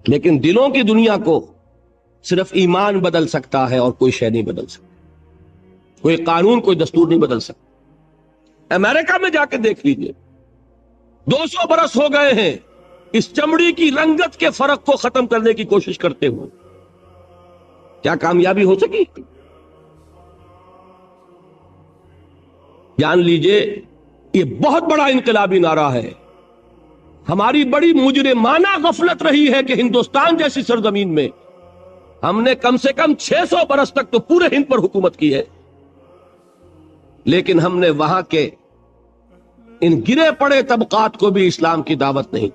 لیکن دلوں کی دنیا کو صرف ایمان بدل سکتا ہے اور کوئی شے نہیں بدل سکتا، کوئی قانون کوئی دستور نہیں بدل سکتا۔ امریکہ میں جا کے دیکھ لیجئے، 200 برس ہو گئے ہیں اس چمڑی کی رنگت کے فرق کو ختم کرنے کی کوشش کرتے ہوئے، کیا کامیابی ہو سکی؟ جان لیجئے یہ بہت بڑا انقلابی نعرہ ہے۔ ہماری بڑی مجرمانہ غفلت رہی ہے کہ ہندوستان جیسی سرزمین میں ہم نے کم سے کم 600 برس تک تو پورے ہند پر حکومت کی ہے، لیکن ہم نے وہاں کے ان گرے پڑے طبقات کو بھی اسلام کی دعوت نہیں۔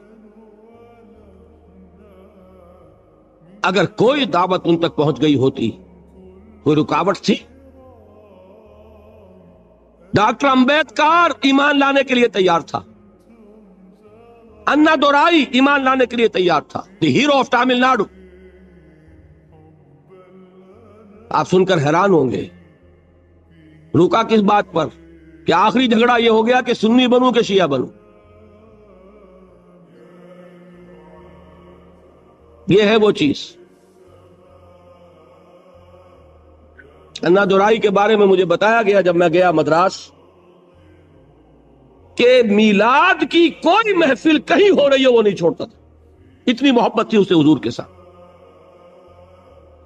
اگر کوئی دعوت ان تک پہنچ گئی ہوتی، کوئی رکاوٹ تھی؟ ڈاکٹر امبیڈکر ایمان لانے کے لیے تیار تھا، انا دورائی ایمان لانے کے لیے تیار تھا، دی ہیرو آف تامل ناڈو۔ آپ سن کر حیران ہوں گے، رکا کس بات پر کہ آخری جھگڑا یہ ہو گیا کہ سنی بنوں کہ شیعہ بنوں۔ یہ ہے وہ چیز۔ انا دورائی کے بارے میں مجھے بتایا گیا جب میں گیا مدراس کہ میلاد کی کوئی محفل کہیں ہو رہی ہے وہ نہیں چھوڑتا تھا، اتنی محبت تھی اسے حضور کے ساتھ۔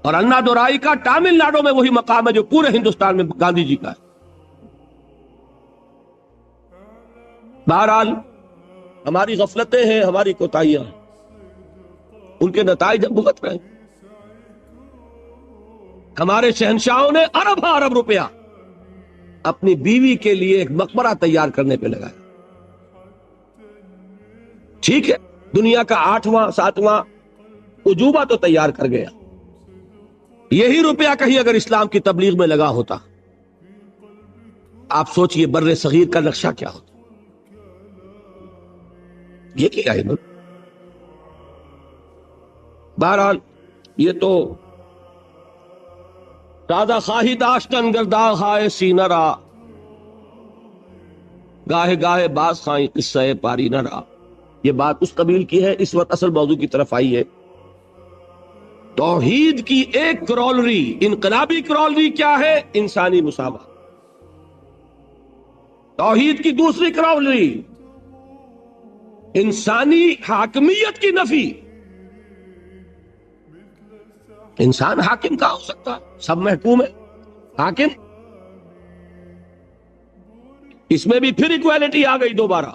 اور انا دورائی کا تامل ناڈو میں وہی مقام ہے جو پورے ہندوستان میں گاندھی جی کا ہے۔ بہرحال ہماری غفلتیں ہیں، ہماری کوتاہیاں ہیں، ان کے نتائج ہم بھگت رہے ہیں۔ ہمارے شہنشاہوں نے ارب روپیہ اپنی بیوی کے لیے ایک مقبرہ تیار کرنے پہ لگایا۔ ٹھیک ہے، دنیا کا 8واں 7واں عجوبہ تو تیار کر گیا، یہی روپیہ کہیں اگر اسلام کی تبلیغ میں لگا ہوتا، آپ سوچئے بر صغیر کا نقشہ کیا ہوتا۔ یہ کیا ہے؟ بہرحال یہ تو تازہ خواہی داشتن گرداغ ہائے سینہ را، گاہے گاہے باز خائیں قصہ پاری نہ را۔ یہ بات اس قبیل کی ہے۔ اس وقت اصل موضوع کی طرف آئی ہے۔ توحید کی ایک کرولری، انقلابی کرولری کیا ہے؟ انسانی مساوات۔ توحید کی دوسری کرولری انسانی حاکمیت کی نفی۔ انسان حاکم کہاں ہو سکتا ہے؟ سب محکوم ہے، حاکم؟ اس میں بھی پھر ایکویلٹی آ گئی دوبارہ۔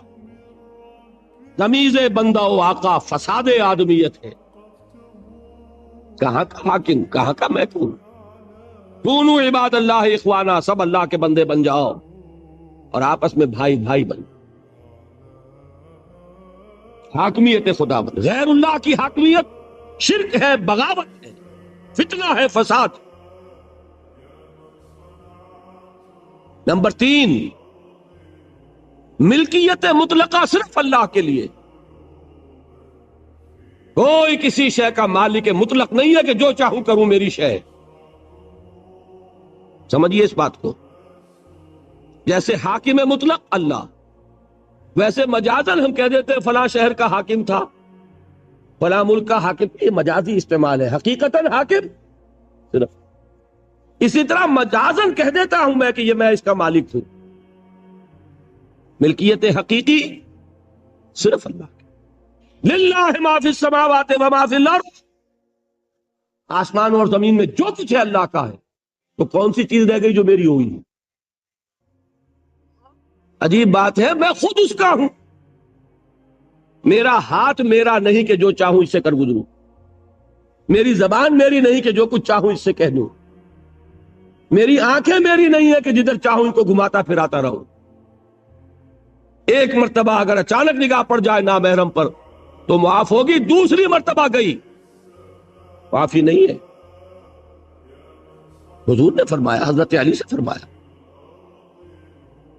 تمیز بندہ و آقا فساد آدمیت ہے۔ کہاں کا حاکم، کہاں کا محکوم؟ کونوا عباد اللہ اخوانا، سب اللہ کے بندے بن جاؤ اور آپس میں بھائی بھائی بن۔ حاکمیت خدا بند، غیر اللہ کی حاکمیت شرک ہے، بغاوت ہے، فتنہ ہے، فساد۔ نمبر 3، ملکیت مطلقہ صرف اللہ کے لیے۔ کوئی کسی شے کا مالک مطلق نہیں ہے کہ جو چاہوں کروں میری شے۔ سمجھیے اس بات کو۔ جیسے حاکم مطلق اللہ، ویسے مجازن ہم کہہ دیتے ہیں فلاں شہر کا حاکم تھا، فلاں ملک کا حاکم۔ یہ مجازی استعمال ہے، حقیقتاً حاکم صرف۔ اسی طرح مجازن کہہ دیتا ہوں میں کہ یہ میں اس کا مالک ہوں۔ ملکیت حقیقی صرف اللہ کی۔ للہ ما فی السماوات و ما فی الارض، آسمان اور زمین میں جو کچھ ہے اللہ کا ہے، تو کون سی چیز رہ گئی جو میری ہوئی؟ عجیب بات ہے، میں خود اس کا ہوں۔ میرا ہاتھ میرا نہیں کہ جو چاہوں اس سے کر گزروں، میری زبان میری نہیں کہ جو کچھ چاہوں اس سے کہہ دوں، میری آنکھیں میری نہیں ہے کہ جدھر چاہوں ان کو گھماتا پھراتا رہوں۔ ایک مرتبہ اگر اچانک نگاہ پڑ جائے نامحرم پر تو معاف ہوگی، دوسری مرتبہ گئی معافی نہیں ہے۔ حضور نے فرمایا، حضرت علی سے فرمایا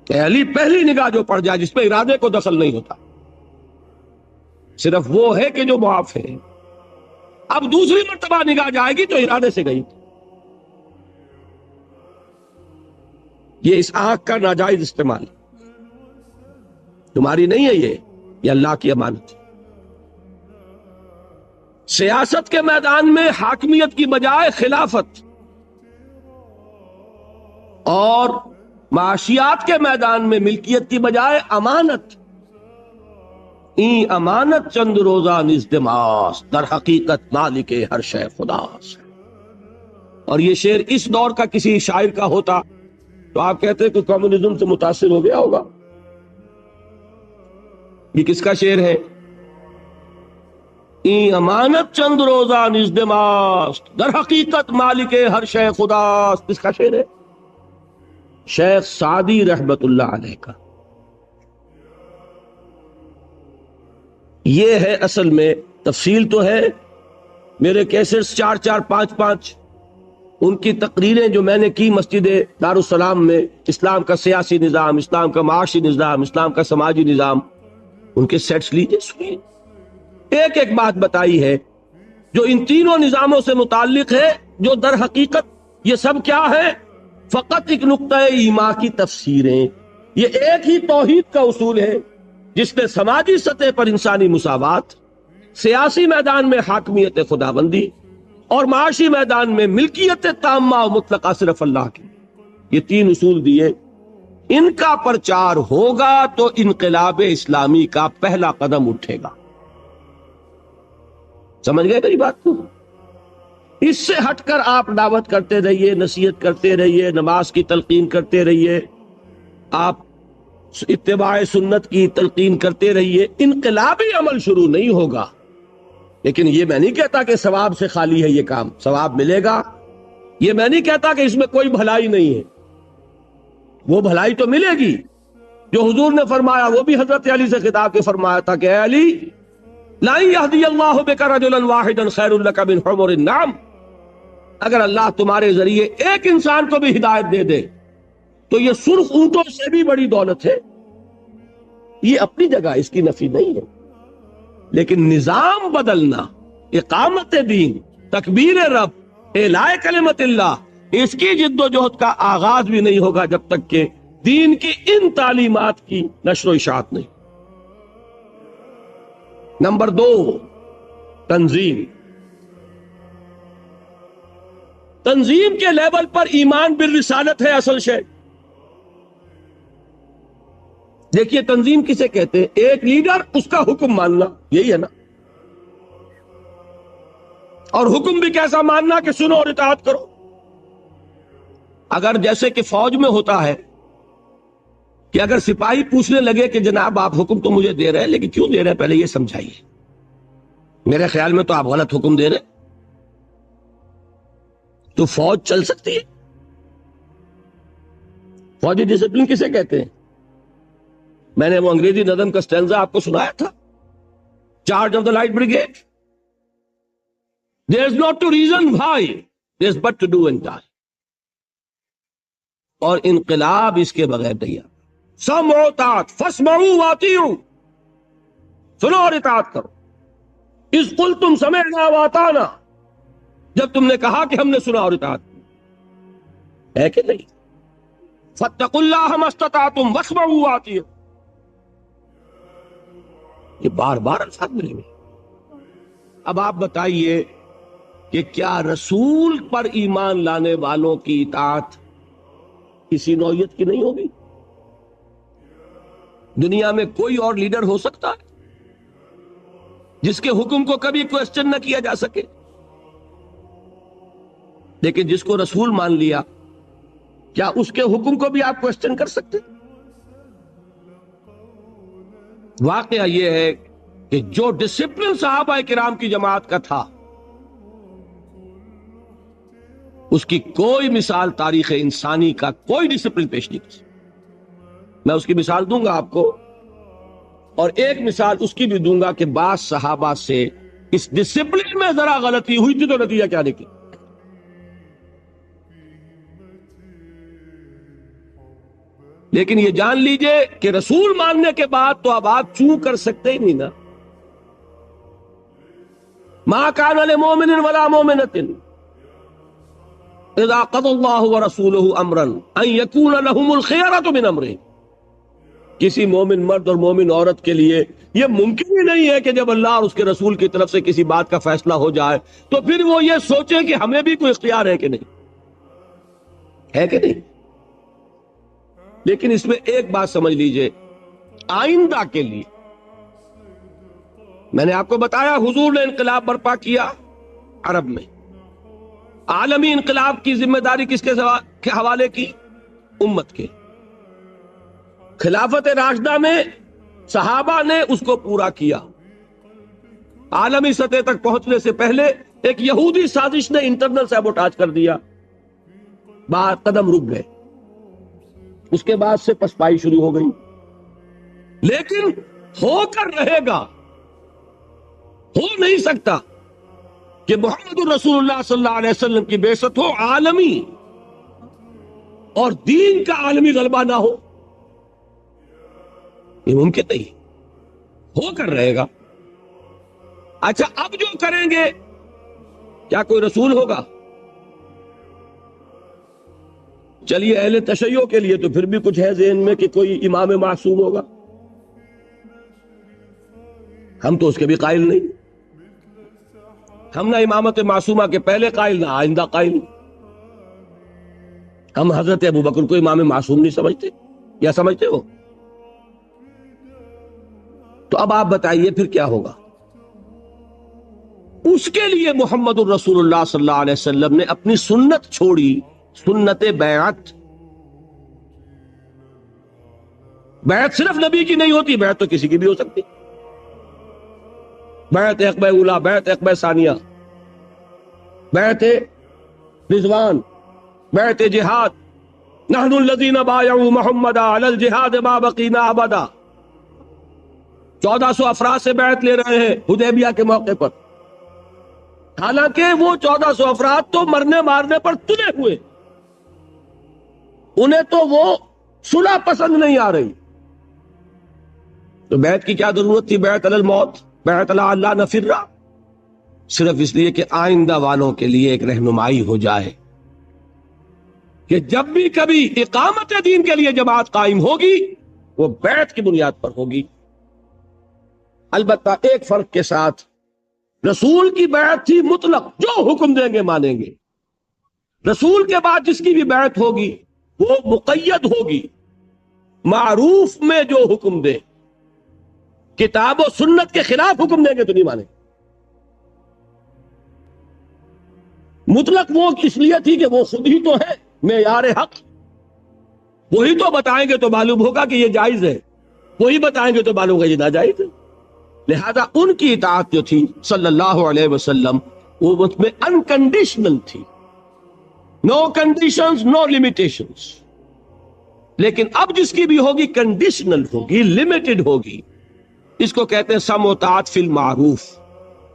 کہ علی پہلی نگاہ جو پڑ جائے جس پہ ارادے کو دخل نہیں ہوتا، صرف وہ ہے کہ جو معاف ہے۔ اب دوسری مرتبہ نگاہ جائے گی تو ارادے سے گئی۔ یہ اس آنکھ کا ناجائز استعمال، تمہاری نہیں ہے یہ اللہ کی امانت ہے۔ سیاست کے میدان میں حاکمیت کی بجائے خلافت، اور معاشیات کے میدان میں ملکیت کی بجائے امانت. این امانت چند روزہ نزدماس، در حقیقت مالک ہر شے خداس. اور یہ شعر اس دور کا کسی شاعر کا ہوتا تو آپ کہتے ہیں کہ کمیونزم سے متاثر ہو گیا ہوگا. یہ کس کا شعر ہے؟ این امانت چند روزہ نزدماس، در حقیقت مالک ہر شے خداس. کس کا شعر ہے؟ شیخ سعدی رحمت اللہ علیہ کا. یہ ہے اصل میں، تفصیل تو ہے، میرے کیسٹس 4 5 5 ان کی تقریریں جو میں نے کی مسجد دارالسلام میں، اسلام کا سیاسی نظام، اسلام کا معاشی نظام، اسلام کا سماجی نظام، ان کے سیٹس لیجئے سنیے. ایک ایک بات بتائی ہے جو ان تینوں نظاموں سے متعلق ہے، جو در حقیقت یہ سب کیا ہے؟ فقط ایک نقطہ ایما کی تفسیریں. یہ ایک ہی توحید کا اصول ہے جس نے سماجی سطح پر انسانی مساوات، سیاسی میدان میں حاکمیت خداوندی، اور معاشی میدان میں ملکیت تامہ و مطلقہ صرف اللہ کی، یہ 3 اصول دیے. ان کا پرچار ہوگا تو انقلاب اسلامی کا پہلا قدم اٹھے گا. سمجھ گئے میری بات کو؟ اس سے ہٹ کر آپ دعوت کرتے رہیے، نصیحت کرتے رہیے، نماز کی تلقین کرتے رہیے، آپ اتباع سنت کی تلقین کرتے رہیے، انقلابی عمل شروع نہیں ہوگا. لیکن یہ میں نہیں کہتا کہ ثواب سے خالی ہے یہ کام، ثواب ملے گا. یہ میں نہیں کہتا کہ اس میں کوئی بھلائی نہیں ہے، وہ بھلائی تو ملے گی جو حضور نے فرمایا. وہ بھی حضرت علی سے خطاب کے فرمایا تھا کہ اے علی، لا یہدی اللہ بک رجلا واحدا خیر لک من حمر النعم. اگر اللہ تمہارے ذریعے ایک انسان کو بھی ہدایت دے دے تو یہ سرخ اونٹوں سے بھی بڑی دولت ہے. یہ اپنی جگہ، اس کی نفی نہیں ہے، لیکن نظام بدلنا، اقامت دین، تکبیر رب، اعلاء کلمت اللہ، اس کی جد و جہد کا آغاز بھی نہیں ہوگا جب تک کہ دین کی ان تعلیمات کی نشر و اشاعت نہیں. نمبر 2، تنظیم. تنظیم کے لیول پر ایمان بالرسالت ہے اصل شے. دیکھیے تنظیم کسے کہتے ہیں؟ ایک لیڈر، اس کا حکم ماننا، یہی ہے نا. اور حکم بھی کیسا ماننا کہ سنو اور اطاعت کرو. اگر جیسے کہ فوج میں ہوتا ہے کہ اگر سپاہی پوچھنے لگے کہ جناب آپ حکم تو مجھے دے رہے ہیں لیکن کیوں دے رہے ہیں، پہلے یہ سمجھائیے، میرے خیال میں تو آپ غلط حکم دے رہے، تو فوج چل سکتی ہے؟ فوجی ڈسپلن کسے کہتے ہیں؟ میں نے وہ انگریزی نظم کا سٹینزا آپ کو سنایا تھا، charge of the light brigade. There is not to reason why, there is but to do and die. اور انقلاب اس کے بغیر نہیں آتا. سمعوا اطاعت، فاسمعوا واطیعوا، سنو اور اطاعت کرو. اذ قلتم سمعنا واطعنا، جب تم نے کہا کہ ہم نے سنا اور اطاعت کی، ہے کہ نہیں؟ فاتقوا اللہ ما استطعتم واسمعوا واطیعوا، یہ بار بار الفاظ ملیں گے. اب آپ بتائیے کہ کیا رسول پر ایمان لانے والوں کی اطاعت کسی نوعیت کی نہیں ہوگی؟ دنیا میں کوئی اور لیڈر ہو سکتا ہے جس کے حکم کو کبھی کوسچن نہ کیا جا سکے؟ لیکن جس کو رسول مان لیا، کیا اس کے حکم کو بھی آپ کوسچن کر سکتے؟ واقعہ یہ ہے کہ جو ڈسپلن صحابہ کرام کی جماعت کا تھا، اس کی کوئی مثال تاریخ انسانی کا کوئی ڈسپلن پیش نہیں کر سکتا. میں اس کی مثال دوں گا آپ کو، اور ایک مثال اس کی بھی دوں گا کہ بعض صحابہ سے اس ڈسپلن میں ذرا غلطی ہوئی تھی تو نتیجہ کیا نکلا. لیکن یہ جان لیجئے کہ رسول ماننے کے بعد تو اب آپ چوں کر سکتے ہی نہیں نا. ما کان لمؤمن ولا مؤمنۃ اذا قضى الله ورسوله امرا ان يكون لهم الخيرة من امرهم. کسی مومن مرد اور مومن عورت کے لیے یہ ممکن ہی نہیں ہے کہ جب اللہ اور اس کے رسول کی طرف سے کسی بات کا فیصلہ ہو جائے تو پھر وہ یہ سوچے کہ ہمیں بھی کوئی اختیار ہے کہ نہیں، ہے کہ نہیں۔ لیکن اس میں ایک بات سمجھ لیجئے، آئندہ کے لیے میں نے آپ کو بتایا حضور نے انقلاب برپا کیا عرب میں، عالمی انقلاب کی ذمہ داری کس کے حوالے کی؟ امت کے۔ خلافت راشدہ میں صحابہ نے اس کو پورا کیا۔ عالمی سطح تک پہنچنے سے پہلے ایک یہودی سازش نے انٹرنل سیبوٹاج کر دیا، باہر قدم رک گئے، اس کے بعد سے پسپائی شروع ہو گئی۔ لیکن ہو کر رہے گا، ہو نہیں سکتا کہ محمد رسول اللہ صلی اللہ علیہ وسلم کی بعثت ہو عالمی اور دین کا عالمی غلبہ نہ ہو، یہ ممکن نہیں، ہو کر رہے گا۔ اچھا اب جو کریں گے کیا کوئی رسول ہوگا؟ چلیے اہل تشیع کے لیے تو پھر بھی کچھ ہے ذہن میں کہ کوئی امام معصوم ہوگا، ہم تو اس کے بھی قائل نہیں، ہم نہ امامت معصومہ کے پہلے قائل نہ آئندہ قائل، ہم حضرت ابوبکر کو امام معصوم نہیں سمجھتے، یا سمجھتے ہو؟ تو اب آپ بتائیے پھر کیا ہوگا؟ اس کے لیے محمد الرسول اللہ صلی اللہ علیہ وسلم نے اپنی سنت چھوڑی، سنت بیعت۔ بیعت صرف نبی کی نہیں ہوتی، بیعت تو کسی کی بھی ہو سکتی، بیعت عقبہ اولا، بیعت عقبہ ثانیہ، بیعت رضوان، بیعت جہاد، نحن الذین بایعوا محمدا علی الجہاد ما بقینا ابدا۔ 1400 افراد سے بیعت لے رہے ہیں حدیبیہ کے موقع پر، حالانکہ وہ 1400 افراد تو مرنے مارنے پر تلے ہوئے، انہیں تو وہ صلح پسند نہیں آ رہی، تو بیعت کی کیا ضرورت تھی؟ بیعت علی الموت، بیعت علی اللہ نفر، صرف اس لیے کہ آئندہ والوں کے لیے ایک رہنمائی ہو جائے کہ جب بھی کبھی اقامت دین کے لیے جماعت قائم ہوگی وہ بیعت کی بنیاد پر ہوگی۔ البتہ ایک فرق کے ساتھ، رسول کی بیعت تھی مطلق، جو حکم دیں گے مانیں گے۔ رسول کے بعد جس کی بھی بیعت ہوگی وہ مقید ہوگی، معروف میں جو حکم دے، کتاب و سنت کے خلاف حکم دیں گے تو نہیں مانیں۔ مطلق وہ اس لیے تھی کہ وہ خود ہی تو ہے معیار حق، وہی تو بتائیں گے تو معلوم ہوگا کہ یہ جائز ہے، وہی بتائیں گے تو معلوم ہوگا یہ ناجائز ہے۔ لہذا ان کی اطاعت جو تھی صلی اللہ علیہ وسلم وہ اس میں انکنڈیشنل تھی، نو کنڈیشنز نو لیمیٹیشنز۔ لیکن اب جس کی بھی ہوگی کنڈیشنل ہوگی، لمیٹڈ ہوگی، اس کو کہتے ہیں سمع و طاعت فی المعروف۔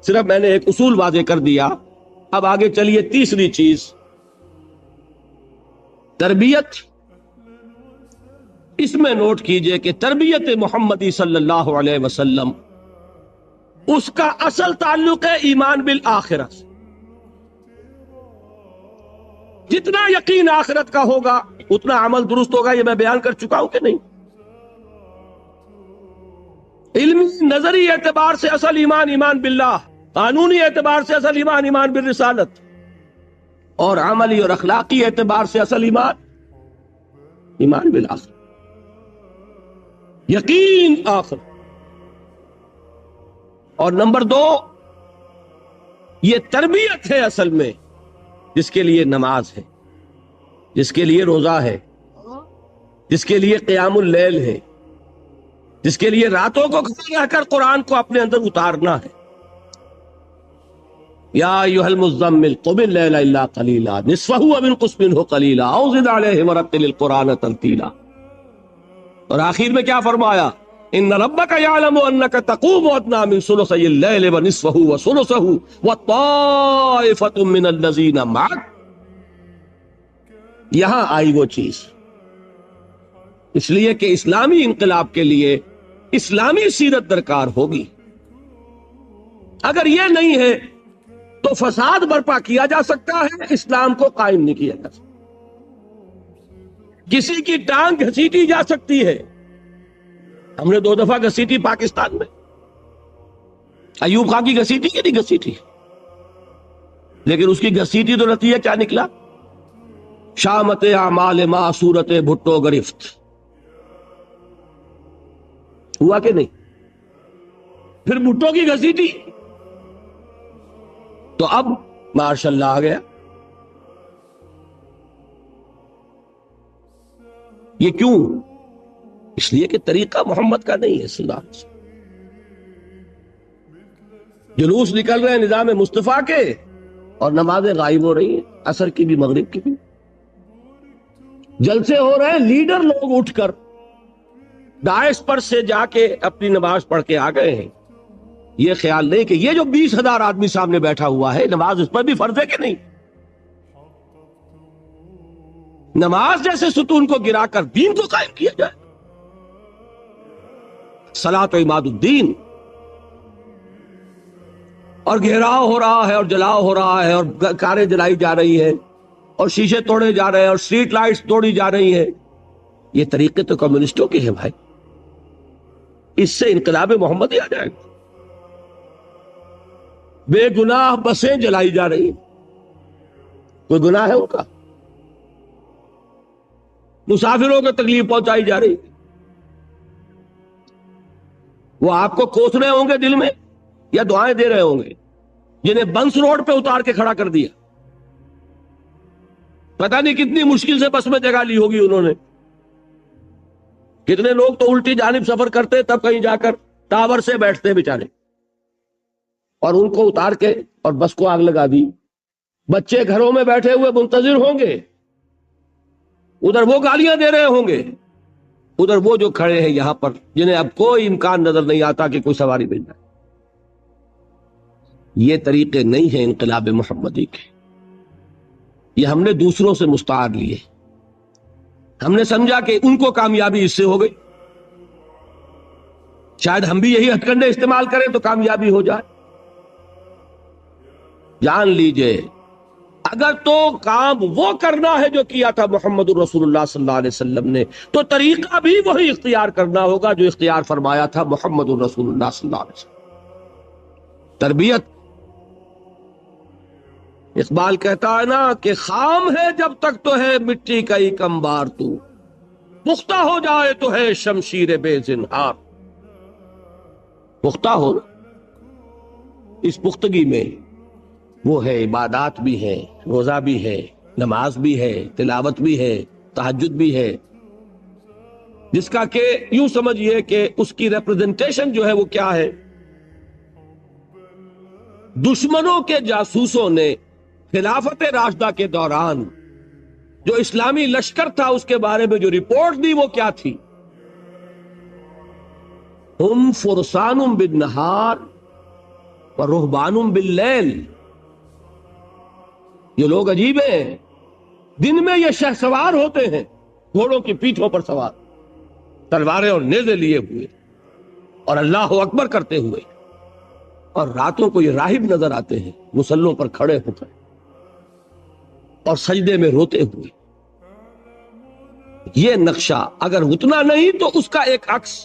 صرف میں نے ایک اصول واضح کر دیا، اب آگے چلیے تیسری چیز، تربیت۔ اس میں نوٹ کیجئے کہ تربیت محمدی صلی اللہ علیہ وسلم اس کا اصل تعلق ہے ایمان بالآخرہ سے۔ جتنا یقین آخرت کا ہوگا اتنا عمل درست ہوگا، یہ میں بیان کر چکا ہوں کہ نہیں؟ علمی نظری اعتبار سے اصل ایمان ایمان باللہ، قانونی اعتبار سے اصل ایمان ایمان بالرسالت، اور عملی اور اخلاقی اعتبار سے اصل ایمان ایمان بالآخرہ، یقین آخر۔ اور نمبر 2 یہ تربیت ہے اصل میں، جس کے لیے نماز ہے، جس کے لیے روزہ ہے، جس کے لیے قیام اللیل ہے، جس کے لیے راتوں کو کھڑے رہ کر قرآن کو اپنے اندر اتارنا ہے۔ یا ایھا المزمل قم اللیل الا قلیلا نصفہ او انقص منہ قلیلا او زد علیہ ورتل القرآن ترتیلا۔ اور آخر میں کیا فرمایا؟ ان ربک یعلم انک تقوم ادنی من ثلثی اللیل ونصفہ وثلثہ وطائفۃ من الذین معک۔ یہاں آئی وہ چیز، اس لیے کہ اسلامی انقلاب کے لیے اسلامی سیرت درکار ہوگی۔ اگر یہ نہیں ہے تو فساد برپا کیا جا سکتا ہے، اسلام کو قائم نہیں کیا جا سکتا۔ کسی کی ٹانگ گھسیٹی جا سکتی ہے، ہم نے 2 دفعہ گھسیٹی پاکستان میں. ایوب خان کی گھسیٹی کہ نہیں گھسیٹی؟ لیکن اس کی گھسیٹی تو نتیجہ کیا نکلا؟ شامت اعمال ما صورت بھٹو گرفت. ہوا کہ نہیں؟ پھر بھٹو کی گھسیٹی تو اب ماشاء اللہ آ گیا. یہ کیوں؟ اس لیے کہ طریقہ محمد کا نہیں ہے صلی اللہ علیہ وسلم. جلوس نکل رہے ہیں نظام مصطفیٰ کے اور نمازیں غائب ہو رہی ہیں، عصر کی بھی مغرب کی بھی. جلسے ہو رہے ہیں، لیڈر لوگ اٹھ کر داعش پر سے جا کے اپنی نماز پڑھ کے آ گئے ہیں. یہ خیال نہیں کہ یہ جو 20,000 آدمی سامنے بیٹھا ہوا ہے، نماز اس پر بھی فرض ہے کہ نہیں؟ نماز جیسے ستون کو گرا کر دین کو قائم کیا جائے. صلاۃ و عماد الدین. اور گھیراؤ ہو رہا ہے اور جلاؤ ہو رہا ہے اور کاریں جلائی جا رہی ہے اور شیشے توڑے جا رہے ہیں اور اسٹریٹ لائٹس توڑی جا رہی ہے. یہ طریقے تو کمیونسٹوں کے ہیں بھائی. اس سے انقلاب محمد ہی آ جائے گا. بے گناہ بسیں جلائی جا رہی ہیں، کوئی گناہ ہے ان کا؟ مسافروں کو تکلیف پہنچائی جا رہی، وہ آپ کو کوس رہے ہوں گے دل میں یا دعائیں دے رہے ہوں گے؟ جنہیں بنس روڈ پہ اتار کے کھڑا کر دیا، پتہ نہیں کتنی مشکل سے بس میں جگہ لی ہوگی انہوں نے. کتنے لوگ تو الٹی جانب سفر کرتے تب کہیں جا کر ٹاور سے بیٹھتے بیچارے، اور ان کو اتار کے اور بس کو آگ لگا دی. بچے گھروں میں بیٹھے ہوئے منتظر ہوں گے، ادھر وہ گالیاں دے رہے ہوں گے، ادھر وہ جو کھڑے ہیں یہاں پر جنہیں اب کوئی امکان نظر نہیں آتا کہ کوئی سواری مل جائے. یہ طریقے نہیں ہیں انقلاب محمدی کے. یہ ہم نے دوسروں سے مستعار لیے. ہم نے سمجھا کہ ان کو کامیابی اس سے ہو گئی، شاید ہم بھی یہی ہتھ کنڈے استعمال کریں تو کامیابی ہو جائے. جان لیجئے اگر تو کام وہ کرنا ہے جو کیا تھا محمد الرسول اللہ صلی اللہ علیہ وسلم نے، تو طریقہ بھی وہی اختیار کرنا ہوگا جو اختیار فرمایا تھا محمد الرسول اللہ صلی اللہ علیہ وسلم. تربیت. اقبال کہتا ہے نا کہ خام ہے جب تک تو ہے مٹی کا ہی کمبار، تو پختہ ہو جائے تو ہے شمشیر بے زنہار. پختہ ہو، اس پختگی میں وہ ہے عبادات بھی ہے، روزہ بھی ہے، نماز بھی ہے، تلاوت بھی ہے، تہجد بھی ہے، جس کا کہ یوں سمجھئے کہ اس کی ریپرزنٹیشن جو ہے وہ کیا ہے؟ دشمنوں کے جاسوسوں نے خلافت راشدہ کے دوران جو اسلامی لشکر تھا اس کے بارے میں جو رپورٹ دی وہ کیا تھی؟ ہم فرسان بالنہار ورہبان باللیل. یہ لوگ عجیب ہیں، دن میں یہ شہسوار ہوتے ہیں گھوڑوں کی پیٹھوں پر سوار، تلواریں اور نیزے لیے ہوئے اور اللہ اکبر کرتے ہوئے، اور راتوں کو یہ راہب نظر آتے ہیں مصلوں پر کھڑے ہو کر اور سجدے میں روتے ہوئے. یہ نقشہ اگر اتنا نہیں تو اس کا ایک عکس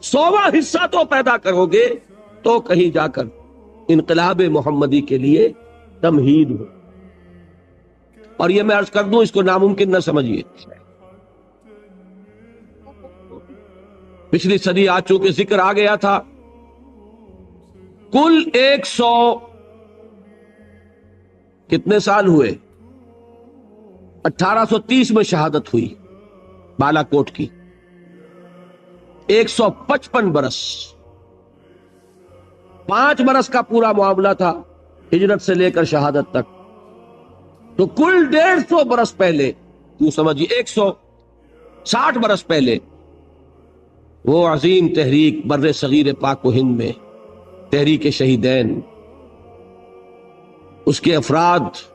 100واں حصہ تو پیدا کرو گے تو کہیں جا کر انقلاب محمدی کے لیے تمہید ہو. اور یہ میں عرض کر دوں، اس کو ناممکن نہ سمجھیے. پچھلی صدی آج چونکہ ذکر آ گیا تھا، کل 100 کتنے سال ہوئے؟ 1830 میں شہادت ہوئی بالا کوٹ کی. 155 برس، 5 برس کا پورا معاملہ تھا ہجرت سے لے کر شہادت تک. تو کل 150 برس پہلے، یوں سمجھیے 160 برس پہلے، وہ عظیم تحریک بر صغیر پاک و ہند میں تحریک شہیدین، اس کے افراد،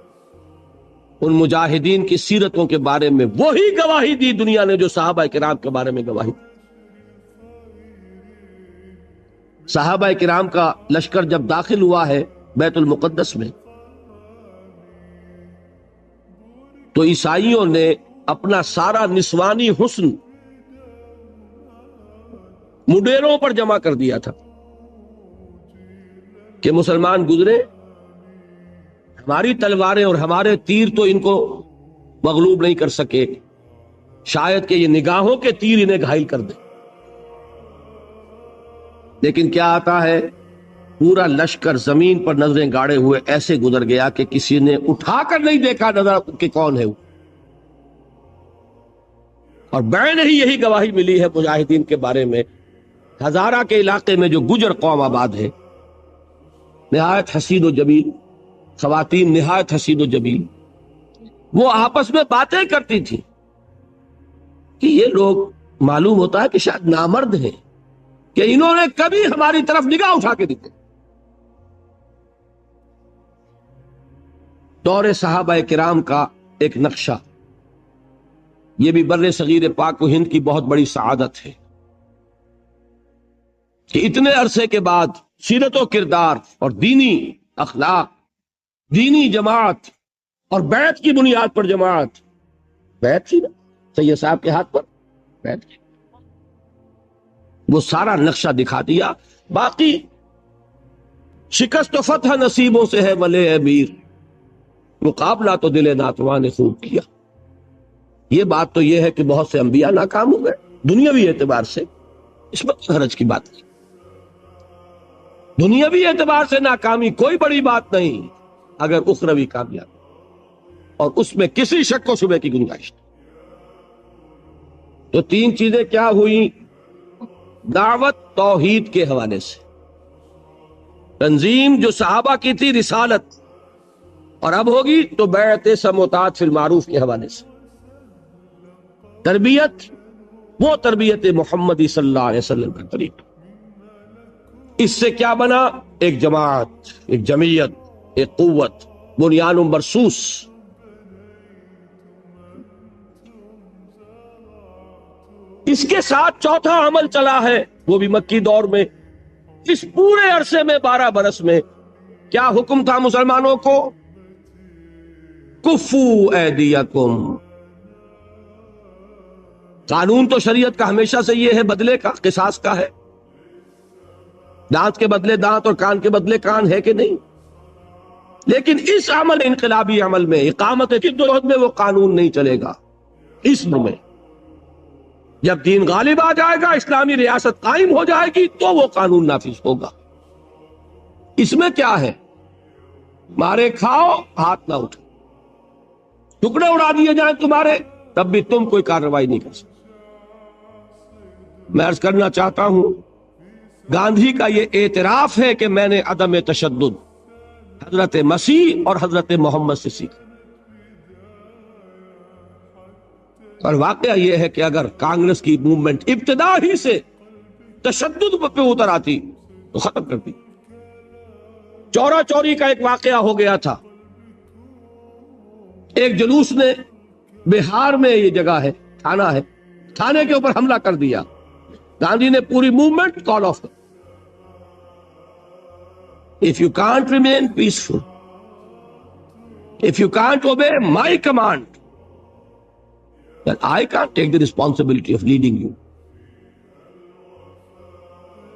ان مجاہدین کی سیرتوں کے بارے میں وہی گواہی دی دنیا نے جو صحابہ کرام کے بارے میں گواہی دی. صحابہ کرام کا لشکر جب داخل ہوا ہے بیت المقدس میں، تو عیسائیوں نے اپنا سارا نسوانی حسن مڈیروں پر جمع کر دیا تھا کہ مسلمان گزرے، ہماری تلواریں اور ہمارے تیر تو ان کو مغلوب نہیں کر سکے، شاید کہ یہ نگاہوں کے تیر انہیں گھائل کر دیں۔ لیکن کیا آتا ہے، پورا لشکر زمین پر نظریں گاڑے ہوئے ایسے گزر گیا کہ کسی نے اٹھا کر نہیں دیکھا نظر کہ کون ہے وہ۔ اور بعین ہی یہی گواہی ملی ہے مجاہدین کے بارے میں۔ ہزارہ کے علاقے میں جو گجر قوم آباد ہے، نہایت حسین و جمیل خواتین، نہایت حسین و جمیل، وہ آپس میں باتیں کرتی تھی کہ یہ لوگ معلوم ہوتا ہے کہ شاید نامرد ہیں کہ انہوں نے کبھی ہماری طرف نگاہ اٹھا کے دیکھے۔ دور صحابہ کرام کا ایک نقشہ، یہ بھی بر صغیر پاک و ہند کی بہت بڑی سعادت ہے کہ اتنے عرصے کے بعد سیرت و کردار اور دینی اخلاق، دینی جماعت اور بیعت کی بنیاد پر جماعت، بیعت تھی نا سید صاحب کے ہاتھ پر، بیعت کی وہ سارا نقشہ دکھا دیا۔ باقی شکست و فتح نصیبوں سے ہے ولے امیر، مقابلہ تو دل ناتواں نے خوب کیا۔ یہ بات تو یہ ہے کہ بہت سے انبیاء ناکام ہو گئے دنیاوی اعتبار سے، اس میں حرج کی بات نہیں، دنیاوی اعتبار سے ناکامی کوئی بڑی بات نہیں اگر اخروی کامیابی، اور اس میں کسی شک و شبے کی گنجائش نہیں۔ تو تین چیزیں کیا ہوئی؟ دعوت توحید کے حوالے سے، تنظیم جو صحابہ کی تھی رسالت، اور اب ہوگی تو بیعت سموتات فی المعروف کے حوالے سے، تربیت وہ تربیت محمدی صلی اللہ علیہ وسلم کا طریقہ۔ اس سے کیا بنا؟ ایک جماعت، ایک جمعیت، ایک قوت، بنیان مرصوص۔ اس کے ساتھ چوتھا عمل چلا ہے، وہ بھی مکی دور میں۔ اس پورے عرصے میں 12 برس میں کیا حکم تھا مسلمانوں کو؟ کفو ایدیکم۔ قانون تو شریعت کا ہمیشہ سے یہ ہے، بدلے کا، قصاص کا ہے، دانت کے بدلے دانت اور کان کے بدلے کان، ہے کہ نہیں؟ لیکن اس عمل، انقلابی عمل میں، اقامت جدوجہد میں وہ قانون نہیں چلے گا۔ اس میں جب دین غالب آ جائے گا، اسلامی ریاست قائم ہو جائے گی، تو وہ قانون نافذ ہوگا۔ اس میں کیا ہے؟ مارے کھاؤ، ہاتھ نہ اٹھو، ٹکڑے اڑا دیے جائیں تمہارے، تب بھی تم کوئی کارروائی نہیں کر سکتے۔ میں عرض کرنا چاہتا ہوں، گاندھی کا یہ اعتراف ہے کہ میں نے عدم تشدد حضرت مسیح اور حضرت محمد سے سیکھا۔ اور واقعہ یہ ہے کہ اگر کانگریس کی موومنٹ ابتدا ہی سے تشدد پہ اتر آتی تو ختم کرتی۔ چورا چوری کا ایک واقعہ ہو گیا تھا، ایک جلوس نے بہار میں، یہ جگہ ہے، تھانہ ہے، تھانے کے اوپر حملہ کر دیا۔ گاندھی نے پوری موومنٹ کال آف کر، if you can't remain peaceful, if you can't obey my command, then I can't take the responsibility of leading you.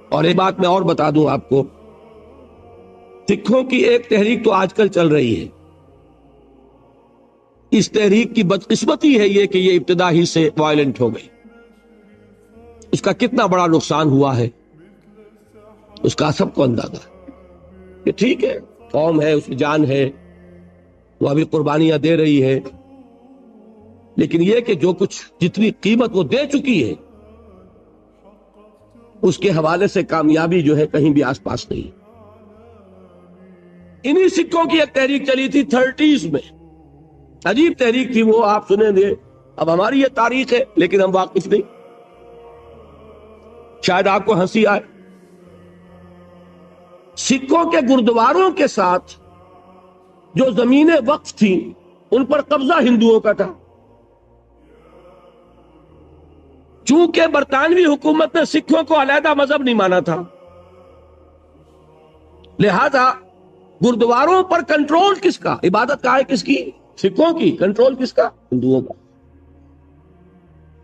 اور ایک بات میں اور بتا دوں آپ کو، سکھوں کی ایک تحریک تو آج کل چل رہی ہے، اس تحریک کی بدقسمتی ہے یہ کہ یہ ابتدا ہی سے وائلنٹ ہو گئی۔ اس کا کتنا بڑا نقصان ہوا ہے اس کا سب کو اندازہ ہے کہ ٹھیک ہے، قوم ہے، اس کی جان ہے، وہ ابھی قربانیاں دے رہی ہے، لیکن یہ کہ جو کچھ جتنی قیمت وہ دے چکی ہے اس کے حوالے سے کامیابی جو ہے کہیں بھی آس پاس نہیں۔ انہی سکھوں کی ایک تحریک چلی تھی 30s میں، عجیب تحریک تھی وہ، آپ سنیں گے۔ اب ہماری یہ تاریخ ہے لیکن ہم واقف نہیں، شاید آپ کو ہنسی آئے۔ سکھوں کے گردواروں کے ساتھ جو زمینیں وقف تھیں ان پر قبضہ ہندوؤں کا تھا۔ چونکہ برطانوی حکومت نے سکھوں کو علیحدہ مذہب نہیں مانا تھا، لہذا گردواروں پر کنٹرول کس کا؟ عبادت کا ہے کس کی؟ سکھوں کی۔ کنٹرول کس کا؟ ہندوؤں کا۔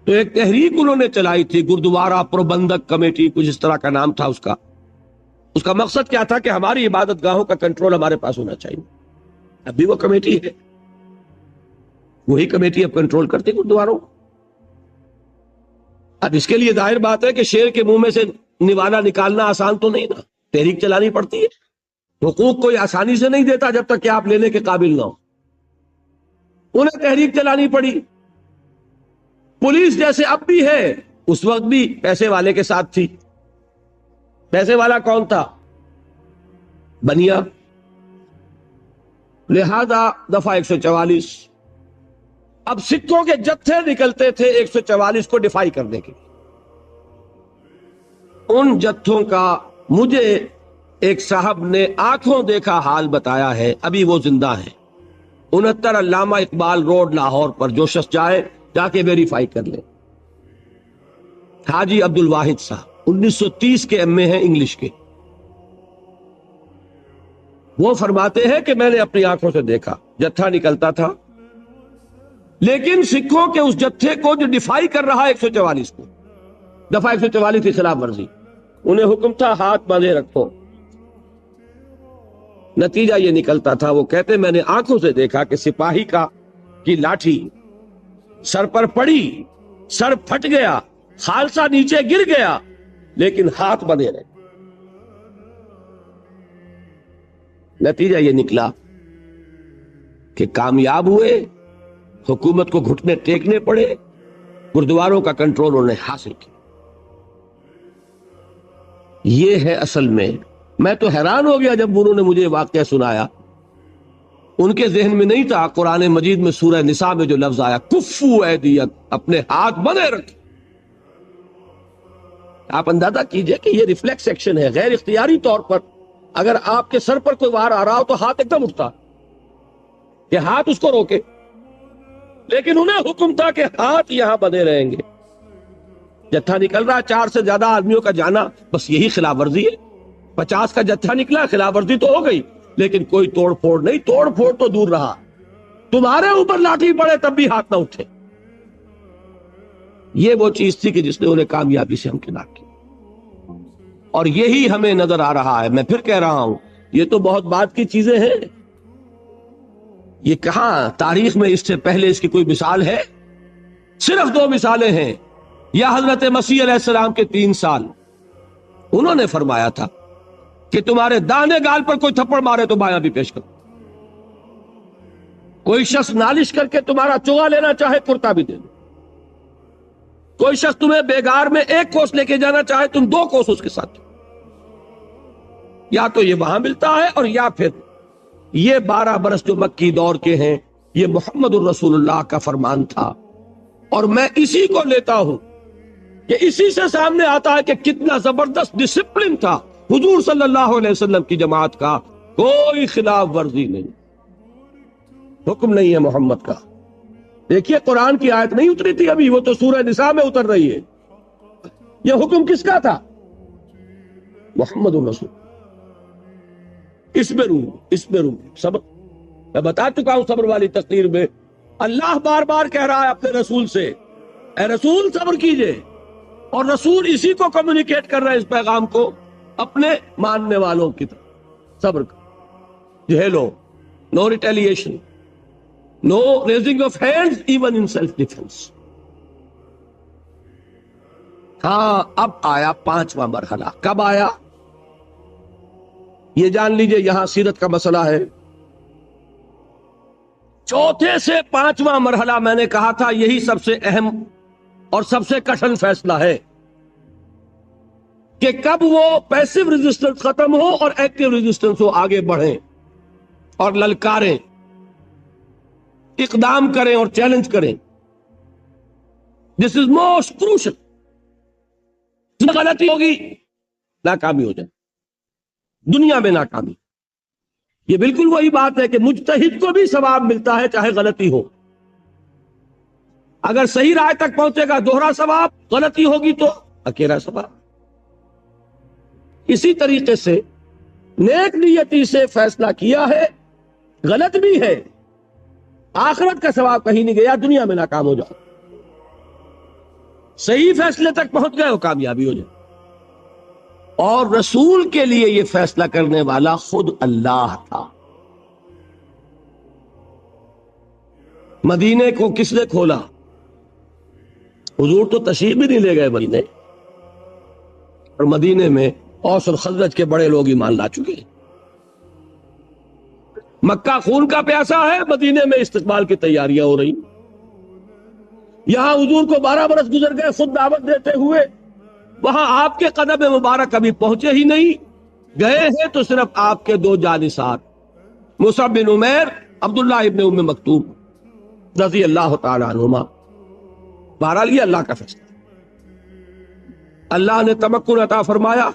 تو ایک تحریک انہوں نے چلائی تھی، گردوارہ پربندھک کمیٹی، کچھ اس طرح کا نام تھا اس کا۔ اس کا مقصد کیا تھا کہ ہماری عبادت گاہوں کا کنٹرول ہمارے پاس ہونا چاہیے۔ اب بھی وہ کمیٹی ہے، وہی کمیٹی اب کنٹرول کرتی گردواروں۔ اب اس کے لیے ظاہر بات ہے کہ شیر کے منہ میں سے نوالا نکالنا آسان تو نہیں نا، تحریک چلانی پڑتی ہے۔ حقوق کوئی آسانی سے نہیں دیتا جب تک کہ آپ لینے کے قابل نہ ہو، انہیں تحریک چلانی پڑی۔ پولیس جیسے اب بھی ہے، اس وقت بھی پیسے والے کے ساتھ تھی۔ پیسے والا کون تھا؟ بنیا۔ لہذا دفعہ 144، اب سکھوں کے جتھے نکلتے تھے 144 کو ڈیفائی کرنے کے۔ ان جتھوں کا مجھے ایک صاحب نے آنکھوں دیکھا حال بتایا ہے، ابھی وہ زندہ ہے، 69 علامہ اقبال روڈ لاہور پر، جو شخص جائے جا کے ویریفائی کر لے۔ حاجی عبد الواحد صاحب 1930 کے ایم اے ہیں انگلش کے، وہ فرماتے ہیں کہ میں نے اپنی آنکھوں سے دیکھا جتھا نکلتا تھا، لیکن سکھوں کے اس جتھے کو جو ڈیفائی کر رہا ہے 144 کو، دفعہ 144 کی خلاف ورزی، انہیں حکم تھا ہاتھ باندھے رکھو۔ نتیجہ یہ نکلتا تھا، وہ کہتے میں نے آنکھوں سے دیکھا کہ سپاہی کی لاٹھی سر پر پڑی، سر پھٹ گیا، خالصہ نیچے گر گیا، لیکن ہاتھ بندھے رہے۔ نتیجہ یہ نکلا کہ کامیاب ہوئے، حکومت کو گھٹنے ٹیکنے پڑے، گردواروں کا کنٹرول انہوں نے حاصل کیا۔ یہ ہے اصل میں تو حیران ہو گیا جب انہوں نے مجھے واقعہ سنایا۔ ان کے ذہن میں نہیں تھا قرآن مجید میں سورہ نساء میں جو لفظ آیا کفو ایدیک، اپنے ہاتھ بندھے رکھیں۔ آپ اندازہ کیجئے کہ یہ ریفلیکس ایکشن ہے، غیر اختیاری طور پر اگر آپ کے سر پر کوئی وار آ رہا ہو تو ہاتھ ایک دم اٹھتا کہ ہاتھ اس کو روکے، لیکن انہیں حکم تھا کہ ہاتھ یہاں بندھے رہیں گے۔ جتھا نکل رہا 4 سے زیادہ آدمیوں کا جانا، بس یہی خلاف ورزی ہے۔ 50 کا جتھا نکلا، خلاف ورزی تو ہو گئی، لیکن کوئی توڑ پھوڑ نہیں۔ توڑ پھوڑ تو دور رہا، تمہارے اوپر لاٹھی پڑے تب بھی ہاتھ نہ اٹھے۔ یہ وہ چیز تھی کہ جس نے انہیں کامیابی سے ہمکنار کی، اور یہی ہمیں نظر آ رہا ہے۔ میں پھر کہہ رہا ہوں، یہ تو بہت بعد کی چیزیں ہیں، یہ کہاں تاریخ میں اس سے پہلے اس کی کوئی مثال ہے؟ صرف 2 مثالیں ہیں۔ یا حضرت مسیح علیہ السلام کے 3 سال، انہوں نے فرمایا تھا کہ تمہارے دانے گال پر کوئی تھپڑ مارے تو بایاں بھی پیش کرو۔ کوئی شخص نالش کر کے تمہارا چوغا لینا چاہے، کرتا بھی دے دو۔ کوئی شخص تمہیں بیگار میں 1 کوس لے کے جانا چاہے، تم 2 کوس اس کے ساتھ۔ یا تو یہ وہاں ملتا ہے، اور یا پھر یہ 12 برس جو مکی دور کے ہیں، یہ محمد الرسول اللہ کا فرمان تھا، اور میں اسی کو لیتا ہوں کہ اسی سے سامنے آتا ہے کہ کتنا زبردست ڈسپلن تھا حضور صلی اللہ علیہ وسلم کی جماعت کا۔ کوئی خلاف ورزی نہیں، حکم نہیں ہے محمد کا۔ دیکھیے قرآن کی آیت نہیں اتری تھی ابھی، وہ تو سورہ نساء میں اتر رہی ہے۔ یہ حکم کس کا تھا؟ محمد الرسول۔ اس میں روح صبر، میں بتا چکا ہوں صبر والی تقریر میں، اللہ بار بار کہہ رہا ہے اپنے رسول سے، اے رسول صبر کیجئے، اور رسول اسی کو کمیونیکیٹ کر رہا ہے، اس پیغام کو اپنے ماننے والوں کی طرف۔ صبر کا جھیلو، no retaliation, no raising of hands even in self defence. ہاں اب آیا 5واں مرحلہ۔ کب آیا یہ جان لیجئے، یہاں سیرت کا مسئلہ ہے۔ چوتھے سے 5واں مرحلہ میں نے کہا تھا، یہی سب سے اہم اور سب سے کٹھن فیصلہ ہے کہ کب وہ پیسو ریزسٹنس ختم ہو اور ایکٹیو ریزسٹنس ہو، آگے بڑھیں اور للکاریں، اقدام کریں اور چیلنج کریں۔ دس از موسٹ کروشل۔ غلطی ہوگی، ناکامی ہو جائے، دنیا میں ناکامی۔ یہ بالکل وہی بات ہے کہ مجتہد کو بھی ثواب ملتا ہے چاہے غلطی ہو۔ اگر صحیح رائے تک پہنچے گا دوہرا ثواب، غلطی ہوگی تو اکیلا ثواب۔ اسی طریقے سے نیک نیتی سے فیصلہ کیا ہے، غلط بھی ہے، آخرت کا ثواب کہیں نہیں گیا، دنیا میں ناکام ہو جاؤ۔ صحیح فیصلے تک پہنچ گئے وہ کامیابی ہو جائے. اور رسول کے لیے یہ فیصلہ کرنے والا خود اللہ تھا. مدینے کو کس نے کھولا؟ حضور تو تشریف بھی نہیں لے گئے مدینے، اور مدینے میں اوس اور خزرج کے بڑے لوگ ایمان لا چکے. مکہ خون کا پیاسا ہے، مدینے میں استقبال کی تیاریاں ہو رہی. یہاں حضور کو 12 برس گزر گئے خود دعوت دیتے ہوئے، وہاں آپ کے قدم مبارک کبھی پہنچے ہی نہیں. گئے ہیں تو صرف آپ کے 2 جانثار مصعب بن عمیر، عبداللہ ابن ام مکتوم رضی اللہ تعالی عنہما. بہرحال یہ اللہ کا فیصلہ. اللہ نے تمکن عطا فرمایا.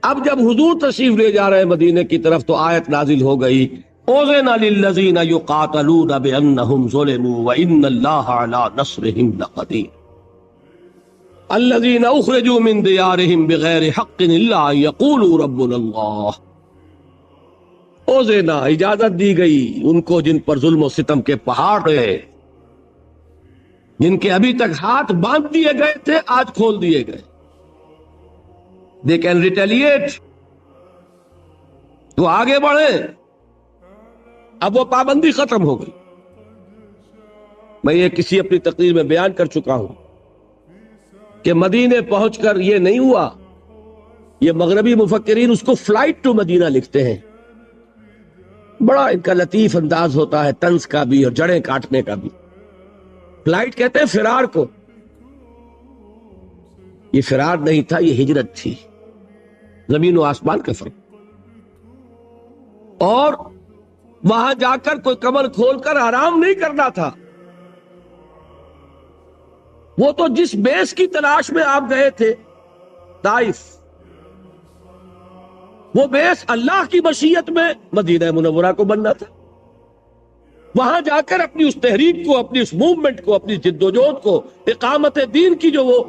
اب جب حضور تشریف لے جا رہے ہیں مدینے کی طرف تو آیت نازل ہو گئی، اذن للذین یقاتلون بانہم ظلموا وان اللہ علی نصرہم لقدیر الذین اخرجوا من دیارہم بغیر حق الا ان یقولوا ربنا اللہ. اذن اجازت دی گئی ان کو جن پر ظلم و ستم کے پہاڑ رہے، جن کے ابھی تک ہاتھ باندھ دیے گئے تھے آج کھول دیے گئے. They can retaliate. وہ آگے بڑھے. اب وہ پابندی ختم ہو گئی. میں یہ کسی اپنی تقریر میں بیان کر چکا ہوں کہ مدینے پہنچ کر یہ نہیں ہوا. یہ مغربی مفکرین اس کو فلائٹ ٹو مدینہ لکھتے ہیں. بڑا ان کا لطیف انداز ہوتا ہے، طنز کا بھی اور جڑیں کاٹنے کا بھی. فلائٹ کہتے ہیں فرار کو. یہ فرار نہیں تھا، یہ ہجرت تھی. زمین و آسمان کا فرق. اور وہاں جا کر کوئی کمر کھول کر آرام نہیں کرنا تھا. وہ تو جس بیس کی تلاش میں آپ گئے تھے طائف، وہ بیس اللہ کی مشیت میں مدینہ منورہ کو بننا تھا. وہاں جا کر اپنی اس تحریک کو، اپنی اس موومنٹ کو، اپنی جد و جہد کو، اقامت دین کی جو وہ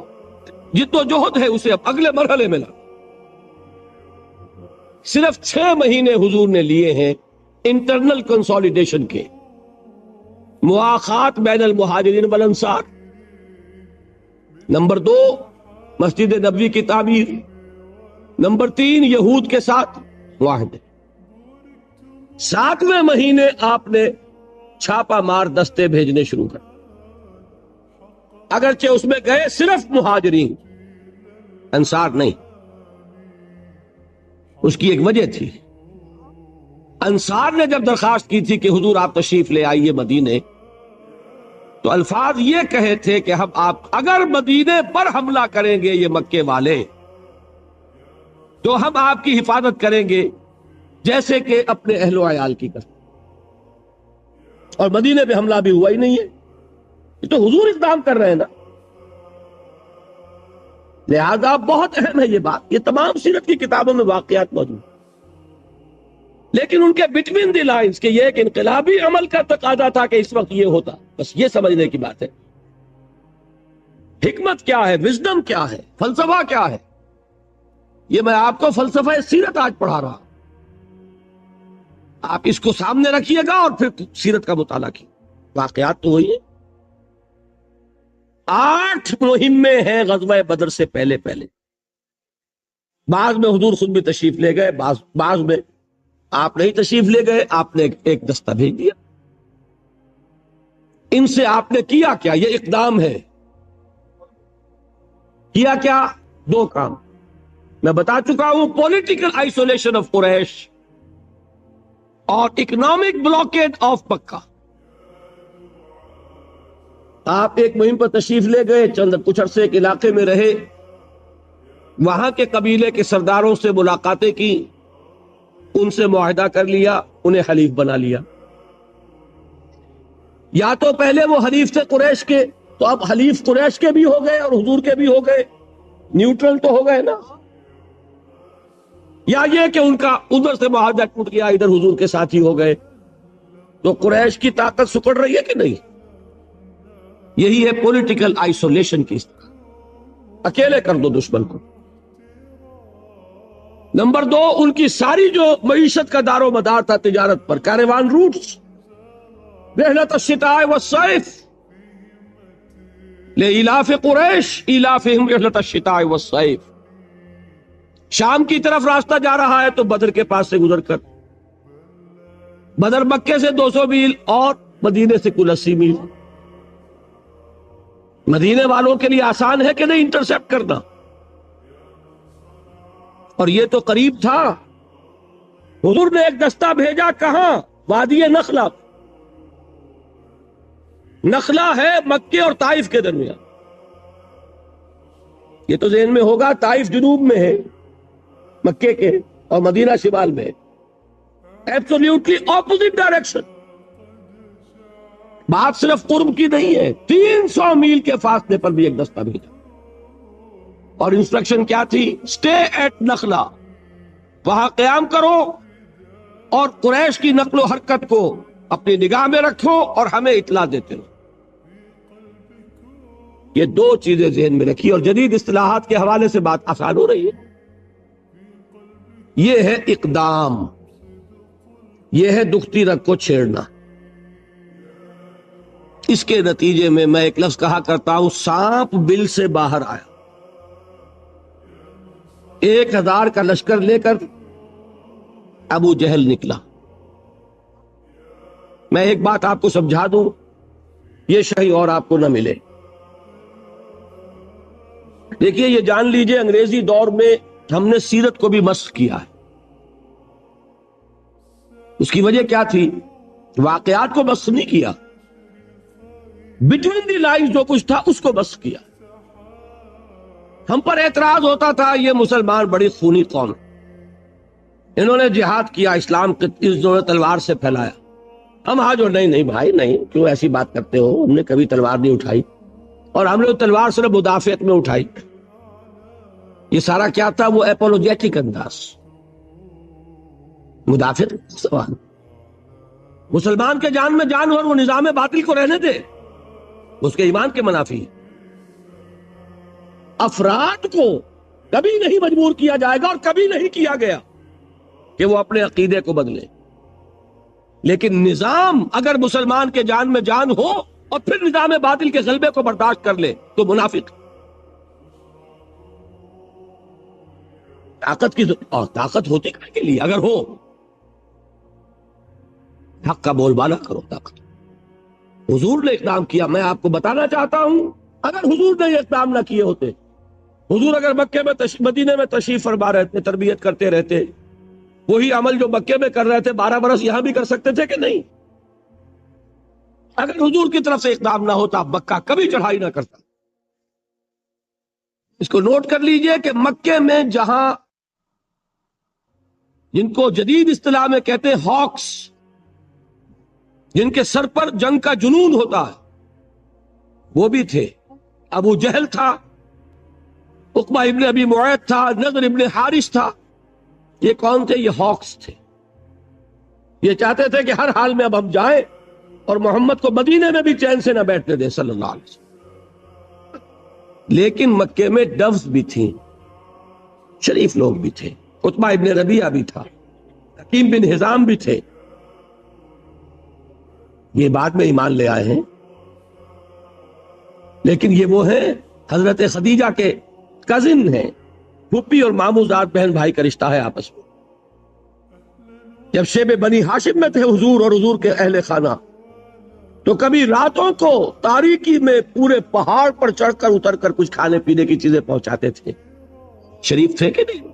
جد و جہد ہے اسے اب اگلے مرحلے میں لا. صرف 6 مہینے حضور نے لیے ہیں انٹرنل کنسولیڈیشن کے، مواخات بین المہاجرین والانصار. نمبر 2 مسجد نبوی کی تعمیر. نمبر 3 یہود کے ساتھ معاہدے. 7ویں مہینے آپ نے چھاپا مار دستے بھیجنے شروع کر. اگرچہ اس میں گئے صرف مہاجرین، انصار نہیں. اس کی ایک وجہ تھی. انصار نے جب درخواست کی تھی کہ حضور آپ تشریف لے آئیے مدینے، تو الفاظ یہ کہے تھے کہ ہم آپ اگر مدینے پر حملہ کریں گے یہ مکے والے تو ہم آپ کی حفاظت کریں گے جیسے کہ اپنے اہل و عیال کی کرتے. اور مدینے پہ حملہ بھی ہوا ہی نہیں ہے. یہ تو حضور اقدام کر رہے ہیں نا. لہذا بہت اہم ہے یہ بات. یہ تمام سیرت کی کتابوں میں واقعات موجود، لیکن ان کے بٹوین دی لائنز کہ یہ ایک انقلابی عمل کا تقاضا تھا کہ اس وقت یہ ہوتا. بس یہ سمجھنے کی بات ہے. حکمت کیا ہے، وزڈم کیا ہے، فلسفہ کیا ہے، یہ میں آپ کو فلسفہ سیرت آج پڑھا رہا. آپ اس کو سامنے رکھیے گا اور پھر سیرت کا مطالعہ کیجیے. واقعات تو وہی ہے. 8 مہمیں ہیں غزوہ بدر سے پہلے. بعض میں حضور خود بھی تشریف لے گئے، بعض میں آپ نہیں تشریف لے گئے، آپ نے ایک دستہ بھیج دیا. ان سے آپ نے کیا کیا؟ یہ اقدام ہے. کیا کیا؟ 2 کام میں بتا چکا ہوں. پولیٹیکل آئسولیشن آف قریش اور اکنامک بلاکیڈ آف مکہ. آپ ایک مہم پر تشریف لے گئے، چند کچھ عرصے ایک علاقے میں رہے، وہاں کے قبیلے کے سرداروں سے ملاقاتیں کی، ان سے معاہدہ کر لیا، انہیں حلیف بنا لیا. یا تو پہلے وہ حلیف تھے قریش کے، تو اب حلیف قریش کے بھی ہو گئے اور حضور کے بھی ہو گئے، نیوٹرل تو ہو گئے نا. یا یہ کہ ان کا ادھر سے معاہدہ ٹوٹ گیا، ادھر حضور کے ساتھی ہو گئے. تو قریش کی طاقت سکڑ رہی ہے کہ نہیں؟ یہی ہے پولیٹیکل آئسولیشن کی. اکیلے کر دو دشمن کو. نمبر 2 ان کی ساری جو معیشت کا دار و مدار تھا تجارت پر، کاروان روٹس، رحلت الشتاء والصیف، لإلاف قریش إلافهم رحلة الشتاء والصيف. شام کی طرف راستہ جا رہا ہے تو بدر کے پاس سے گزر کر، بدر مکے سے 200 میل اور مدینے سے کل 80 میل. مدینے والوں کے لیے آسان ہے کہ نہیں انٹرسیپٹ کرنا؟ اور یہ تو قریب تھا. حضور نے ایک دستہ بھیجا کہاں؟ وادی نخلا. نخلا ہے مکے اور طائف کے درمیان. یہ تو ذہن میں ہوگا طائف جنوب میں ہے مکے کے اور مدینہ شمال میں ہے. Absolutely opposite direction. بات صرف قرب کی نہیں ہے، 300 میل کے فاصلے پر بھی ایک دستہ بھیجا. اور انسٹرکشن کیا تھی؟ اسٹے ایٹ نخلا، وہاں قیام کرو اور قریش کی نقل و حرکت کو اپنی نگاہ میں رکھو اور ہمیں اطلاع دیتے رہو. یہ دو چیزیں ذہن میں رکھی. اور جدید اصطلاحات کے حوالے سے بات آسان ہو رہی ہے. یہ ہے اقدام، یہ ہے دکھتی رگ کو چھیڑنا. اس کے نتیجے میں ایک لفظ کہا کرتا ہوں، سانپ بل سے باہر آیا. 1000 کا لشکر لے کر ابو جہل نکلا. میں ایک بات آپ کو سمجھا دوں، یہ شہی اور آپ کو نہ ملے. دیکھیے یہ جان لیجئے، انگریزی دور میں ہم نے سیرت کو بھی مسخ کیا ہے. اس کی وجہ کیا تھی؟ واقعات کو مسخ نہیں کیا، بٹوین دی لائنز جو کچھ تھا اس کو مسخ کیا. ہم پر اعتراض ہوتا تھا یہ مسلمان بڑی خونی قوم، انہوں نے جہاد کیا، اسلام اس زور تلوار سے پھیلایا. ہم آج اور نہیں بھائی نہیں، کیوں ایسی بات کرتے ہو؟ ہم نے کبھی تلوار نہیں اٹھائی، اور ہم نے تلوار صرف مدافعت میں اٹھائی. یہ سارا کیا تھا؟ وہ اپولوجیٹک انداز، مدافعت سوال. مسلمان کے جان میں جان ہو اور وہ نظام باطل کو رہنے دے، اس کے ایمان کے منافی. افراد کو کبھی نہیں مجبور کیا جائے گا اور کبھی نہیں کیا گیا کہ وہ اپنے عقیدے کو بدلے. لیکن نظام اگر مسلمان کے جان میں جان ہو اور پھر نظام باطل کے غلبے کو برداشت کر لے تو منافق. طاقت ہوتی کے لیے اگر ہو، حق کا بول بالا کرو. طاقت حضور نے اقدام کیا. میں آپ کو بتانا چاہتا ہوں، اگر حضور نے یہ اقدام نہ کیے ہوتے، حضور اگر مکے میں مدینے میں تشریف فرما رہتے، تربیت کرتے رہتے، وہی عمل جو مکے میں کر رہے تھے 12 برس یہاں بھی کر سکتے تھے کہ نہیں؟ اگر حضور کی طرف سے اقدام نہ ہوتا مکہ کبھی چڑھائی نہ کرتا. اس کو نوٹ کر لیجئے کہ مکے میں جہاں جن کو جدید اصطلاح میں کہتے ہیں ہاکس، جن کے سر پر جنگ کا جنون ہوتا ہے، وہ بھی تھے. ابو جہل تھا، عقبہ ابن ابی معیط تھا، نضر ابن حارث تھا. یہ کون تھے؟ یہ ہاکس تھے. یہ چاہتے تھے کہ ہر حال میں اب ہم جائیں اور محمد کو مدینے میں بھی چین سے نہ بیٹھنے دیں صلی اللہ علیہ وسلم. لیکن مکے میں ڈوز بھی تھیں، شریف لوگ بھی تھے. عتبہ ابن ربیعہ بھی تھا، حکیم بن حزام بھی تھے. یہ بعد میں ایمان لے آئے ہیں، لیکن یہ وہ ہیں حضرت خدیجہ کے کزن ہیں. پھوپھی اور ماموں ذات بہن بھائی کا رشتہ ہے آپس میں. جب شیب بنی ہاشم میں تھے حضور اور حضور کے اہل خانہ، تو کبھی راتوں کو تاریکی میں پورے پہاڑ پر چڑھ کر اتر کر کچھ کھانے پینے کی چیزیں پہنچاتے تھے. شریف تھے کہ نہیں؟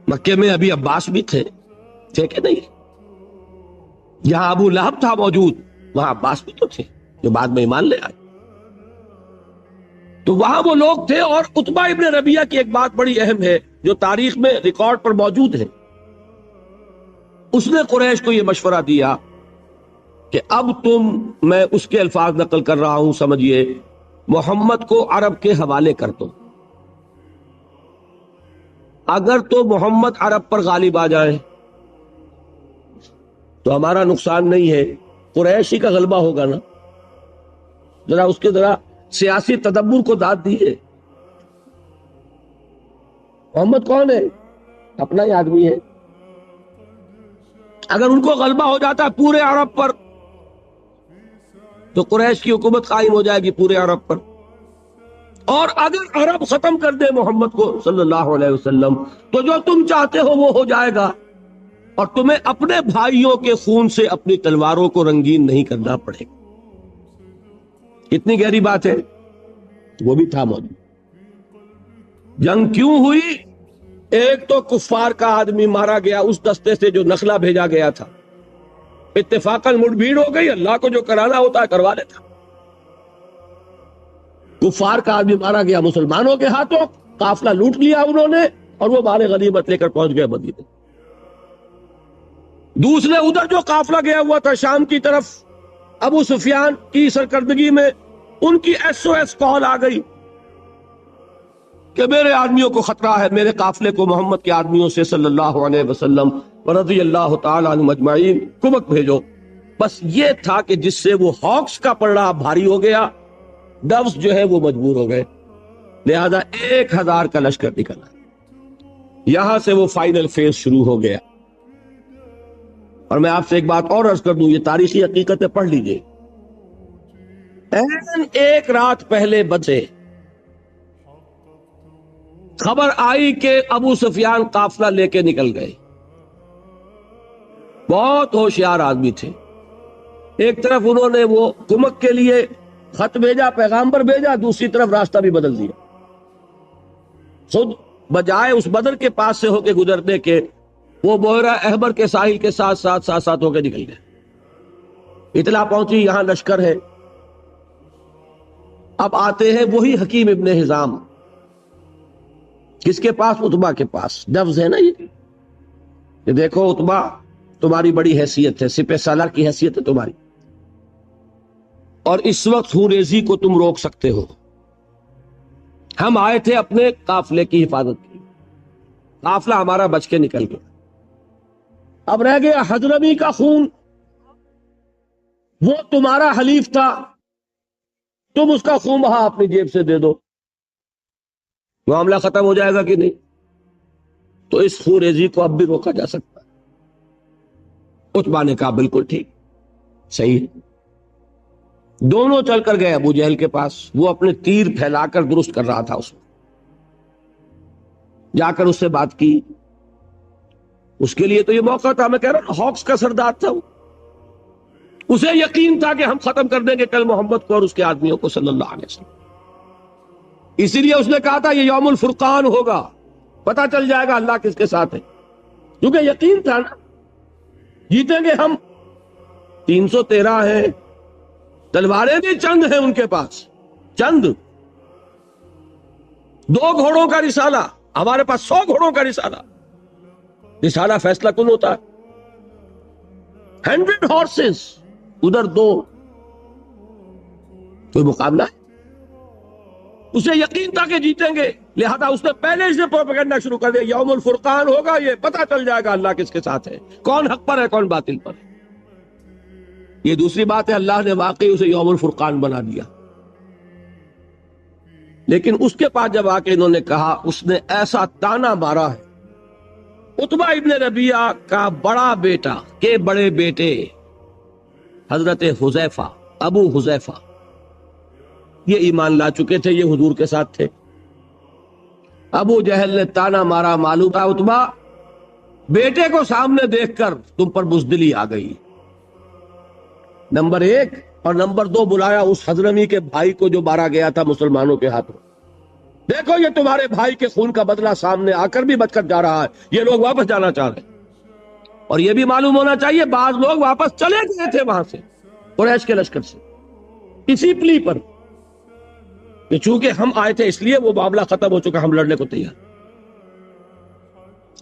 مکے میں ابھی عباس بھی تھے کہ نہیں؟ جہاں ابو لہب تھا موجود، وہاں عباس بھی تو تھے جو بعد میں ایمان لے آئے. تو وہاں وہ لوگ تھے. اور عتبہ ابن ربیعہ کی ایک بات بڑی اہم ہے جو تاریخ میں ریکارڈ پر موجود ہے. اس نے قریش کو یہ مشورہ دیا کہ اب میں اس کے الفاظ نقل کر رہا ہوں، سمجھیے، محمد کو عرب کے حوالے کر دو. اگر تو محمد عرب پر غالب آ جائیں تو ہمارا نقصان نہیں ہے، قریشی کا غلبہ ہوگا نا. ذرا اس کے سیاسی تدبر کو داد دیجیے. محمد کون ہے؟ اپنا ہی آدمی ہے. اگر ان کو غلبہ ہو جاتا ہے پورے عرب پر تو قریش کی حکومت قائم ہو جائے گی پورے عرب پر. اور اگر عرب ختم کر دے محمد کو صلی اللہ علیہ وسلم تو جو تم چاہتے ہو وہ ہو جائے گا، اور تمہیں اپنے بھائیوں کے خون سے اپنی تلواروں کو رنگین نہیں کرنا پڑے گا. کتنی گہری بات ہے. وہ بھی تھا موجود. جنگ کیوں ہوئی؟ ایک تو کفار کا آدمی مارا گیا اس دستے سے جو نخلا بھیجا گیا تھا، اتفاقاً مڑ بھیڑ ہو گئی، اللہ کو جو کرانا ہوتا ہے کروا لیتا. کفار کا آدمی مارا گیا مسلمانوں کے ہاتھوں، قافلہ لوٹ لیا انہوں نے، اور وہ مال غنیمت لے کر پہنچ گئے مدینے. دوسرے ادھر جو قافلہ گیا ہوا تھا شام کی طرف، ابو سفیان کی سرکردگی میں ان کی SOS کال آ گئی کہ میرے آدمیوں کو خطرہ ہے، میرے قافلے کو محمد کے آدمیوں سے صلی اللہ علیہ وسلم ورضی اللہ تعالی عنہم اجمعین کمک بھیجو. بس یہ تھا کہ جس سے وہ ہاکس کا پلڑا بھاری ہو گیا، ڈوز جو ہے وہ مجبور ہو گئے، لہذا 1000 کا لشکر نکلا. یہاں سے وہ فائنل فیز شروع ہو گیا. اور میں آپ سے ایک بات اور عرض کر دوں، یہ تاریخی حقیقتیں پڑھ لیجئے. ایک رات پہلے بچے خبر آئی کہ ابو سفیان قافلہ لے کے نکل گئے. بہت ہوشیار آدمی تھے. ایک طرف انہوں نے وہ کمک کے لیے خط بھیجا، پیغامبر بھیجا، دوسری طرف راستہ بھی بدل دیا. خود بجائے اس بدر کے پاس سے ہو کے گزرنے کے، وہ بحیرہ احمر کے ساحل کے ساتھ ہو کے نکل گئے. اطلاع پہنچی یہاں لشکر ہے. اب آتے ہیں وہی حکیم ابن حزام، کس کے پاس؟ عتبہ کے پاس. ڈوز ہے نا یہ دیکھو عتبہ تمہاری بڑی حیثیت ہے، سپہ سالار کی حیثیت ہے تمہاری، اور اس وقت خون ریزی کو تم روک سکتے ہو. ہم آئے تھے اپنے قافلے کی حفاظت کی، قافلہ ہمارا بچ کے نکل گیا، اب رہ گیا حضرمی کا خون. وہ تمہارا حلیف تھا، تم اس کا خون بہا اپنی جیب سے دے دو، معاملہ ختم ہو جائے گا کہ نہیں. تو اس خون ریزی کو اب بھی روکا جا سکتا ہے. عتبہ نے کہا بالکل ٹھیک، صحیح ہے. دونوں چل کر گئے ابو جہل کے پاس. وہ اپنے تیر پھیلا کر درست کر رہا تھا اس میں. جا کر اس سے بات کی. اس کے لیے تو یہ موقع تھا، میں کہہ رہا ہوں ہاکس کا سردار تھا وہ. اسے یقین تھا کہ ہم ختم کر دیں گے کل محمد کو اور اس کے آدمیوں کو صلی اللہ علیہ وسلم. اسی لیے اس نے کہا تھا یہ یوم الفرقان ہوگا، پتہ چل جائے گا اللہ کس کے ساتھ ہے. کیونکہ یقین تھا نا جیتیں گے ہم. 313 ہیں، تلواریں بھی چند ہیں ان کے پاس، چند. 2 گھوڑوں کا رسالہ، ہمارے پاس 100 گھوڑوں کا رسالہ. رسالہ فیصلہ کن ہوتا ہے. 100 ہارسز، ادھر 2، کوئی مقابلہ ہے. اسے یقین تھا کہ جیتیں گے، لہذا اس نے پہلے سے پروپیگنڈا شروع کر دیا یوم الفرقان ہوگا، یہ پتہ چل جائے گا اللہ کس کے ساتھ ہے، کون حق پر ہے کون باطل پر. یہ دوسری بات ہے، اللہ نے واقعی اسے یوم الفرقان بنا دیا. لیکن اس کے پاس جب آ کے انہوں نے کہا، اس نے ایسا تانا مارا ہے. عتبہ ابن ربیعہ کا بڑا بیٹا کے بڑے بیٹے حضرت حذیفہ، ابو حذیفہ، یہ ایمان لا چکے تھے، یہ حضور کے ساتھ تھے. ابو جہل نے تانا مارا، معلوم تھا عتبہ بیٹے کو سامنے دیکھ کر تم پر بزدلی آ گئی، نمبر 1، اور نمبر 2 بلایا اس حضرمی کے بھائی کو جو مارا گیا تھا مسلمانوں کے ہاتھوں. دیکھو یہ تمہارے بھائی کے خون کا بدلہ سامنے آ کر بھی بچ کر جا رہا ہے، یہ لوگ واپس جانا چاہ رہے ہیں. اور یہ بھی معلوم ہونا چاہیے بعض لوگ واپس چلے گئے تھے وہاں سے قریش کے لشکر سے، اسی پلی پر کہ چونکہ ہم آئے تھے اس لیے وہ معاملہ ختم ہو چکا، ہم لڑنے کو تیار.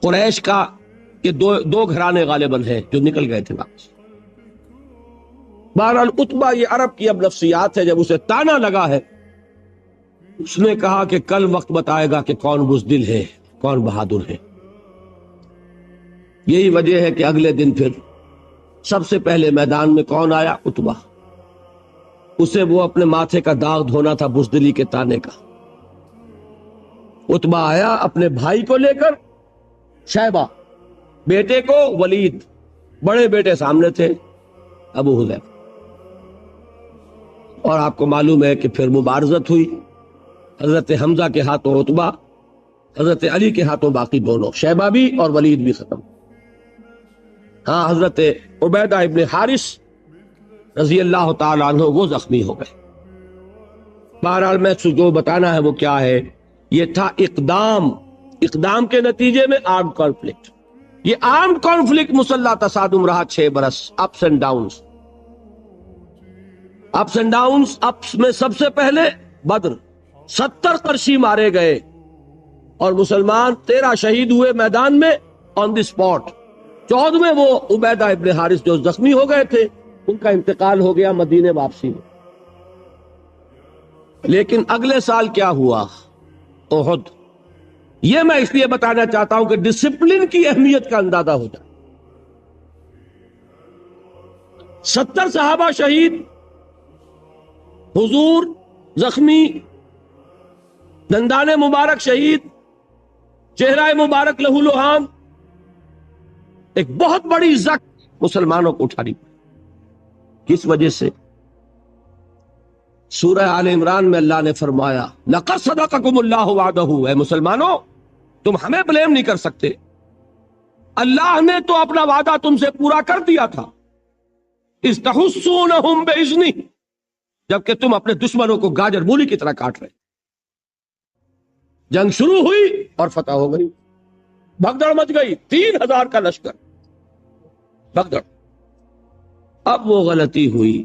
قریش کا کہ دو گھرانے غالباً ہیں جو نکل گئے تھے واپس. بہرحال عتبہ، یہ عرب کی اب نفسیات ہے، جب اسے تانا لگا ہے اس نے کہا کہ کل وقت بتائے گا کہ کون بزدل ہے کون بہادر ہے. یہی وجہ ہے کہ اگلے دن پھر سب سے پہلے میدان میں کون آیا؟ عتبہ. اسے وہ اپنے ماتھے کا داغ دھونا تھا بزدلی کے تانے کا. عتبہ آیا اپنے بھائی کو لے کر، شیبہ، بیٹے کو ولید، بڑے بیٹے سامنے تھے ابو حذیفہ. اور آپ کو معلوم ہے کہ پھر مبارزت ہوئی، حضرت حمزہ کے ہاتھوں عتبہ، حضرت علی کے ہاتھوں باقی دونوں، شیبہ بھی اور ولید بھی ختم۔ ہاں حضرت عبیدہ ابن حارث رضی اللہ تعالیٰ عنہ وہ زخمی ہو گئے۔ بہرحال میں جو بتانا ہے وہ کیا ہے، یہ تھا اقدام کے نتیجے میں آرمڈ کانفلکٹ۔ یہ آرمڈ کانفلکٹ مسلح تصادم رہا 6 برس، ups and Downs, ups and Downs. Ups میں سب سے پہلے بدر، 70 قرشی مارے گئے اور مسلمان 13 شہید ہوئے میدان میں آن دی سپاٹ۔ 14ویں وہ عبیدہ ابن حارث جو زخمی ہو گئے تھے، ان کا انتقال ہو گیا مدینے واپسی میں۔ لیکن اگلے سال کیا ہوا؟ احد۔ یہ میں اس لیے بتانا چاہتا ہوں کہ ڈسپلن کی اہمیت کا اندازہ ہو جائے۔ 70 صحابہ شہید، حضور زخمی، دندان مبارک شہید، چہرہ مبارک لہو لہام، ایک بہت بڑی زخم مسلمانوں کو اٹھانی پڑی۔ کس وجہ سے؟ سورہ آل عمران میں اللہ نے فرمایا لَقَدْ صَدَقَكُمُ اللَّهُ وَعْدَهُ، اے مسلمانوں تم ہمیں بلیم نہیں کر سکتے، اللہ نے تو اپنا وعدہ تم سے پورا کر دیا تھا۔ اِذْ تَحُسُّونَهُمْ بِإِذْنِهِ، جبکہ تم اپنے دشمنوں کو گاجر مولی کی طرح کاٹ رہے۔ جنگ شروع ہوئی اور فتح ہو گئی، بھگدڑ مچ گئی، 3000 کا لشکر بھگدڑ۔ اب وہ غلطی ہوئی،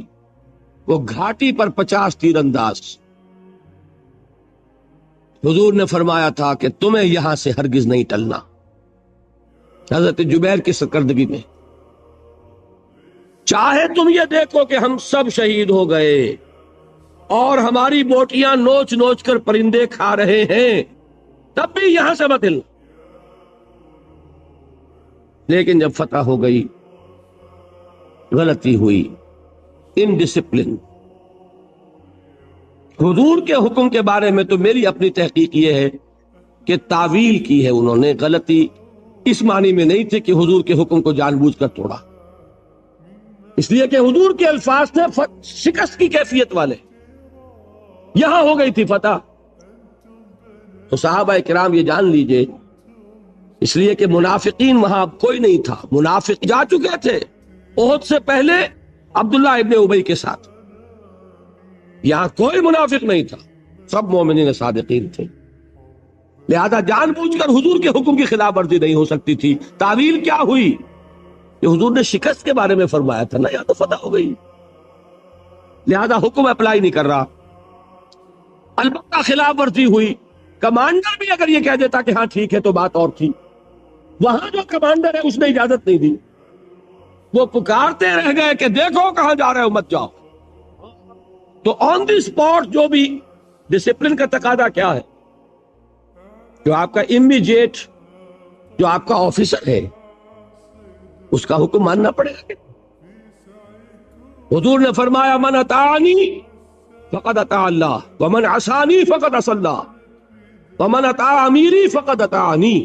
وہ گھاٹی پر 50 تیر انداز۔ حضور نے فرمایا تھا کہ تمہیں یہاں سے ہرگز نہیں ٹلنا، حضرت جبیر کی سرکردگی میں۔ چاہے تم یہ دیکھو کہ ہم سب شہید ہو گئے اور ہماری بوٹیاں نوچ نوچ کر پرندے کھا رہے ہیں، تب بھی یہاں سے مت ہلنا۔ لیکن جب فتح ہو گئی، غلطی ہوئی، انڈسپلن۔ حضور کے حکم کے بارے میں تو میری اپنی تحقیق یہ ہے کہ تعویل کی ہے انہوں نے، غلطی اس معنی میں نہیں تھی کہ حضور کے حکم کو جان بوجھ کر توڑا، اس لیے کہ حضور کے الفاظ تھے شکست کی کیفیت والے۔ یہاں ہو گئی تھی فتح، تو صحابہ کرام یہ جان لیجئے، اس لیے کہ منافقین وہاں کوئی نہیں تھا، منافق جا چکے تھے احد سے پہلے عبداللہ ابن ابی کے ساتھ، یہاں کوئی منافق نہیں تھا، سب مومنین صادقین تھے۔ لہذا جان بوجھ کر حضور کے حکم کی خلاف ورزی نہیں ہو سکتی تھی۔ تعویل کیا ہوئی کہ حضور نے شکست کے بارے میں فرمایا تھا نا، یا تو فتح ہو گئی، لہذا حکم اپلائی نہیں کر رہا۔ البتہ خلاف ورزی ہوئی، کمانڈر بھی اگر یہ کہہ دیتا کہ ہاں ٹھیک ہے تو بات اور تھی، وہاں جو کمانڈر ہے اس نے اجازت نہیں دی، وہ پکارتے رہ گئے کہ دیکھو کہاں جا رہے ہو، مت جاؤ۔ تو آن دی سپاٹ جو بھی ڈسپلن کا تقاضا کیا ہے، جو آپ کا امیجیٹ، جو آپ کا آفیسر ہے، اس کا حکم ماننا پڑے گا۔ حضور نے فرمایا من اطاعنی فقد اطاع اللہ ومن عصانی فقد عصى اللہ ومن اطاع امیری فقد اطاعنی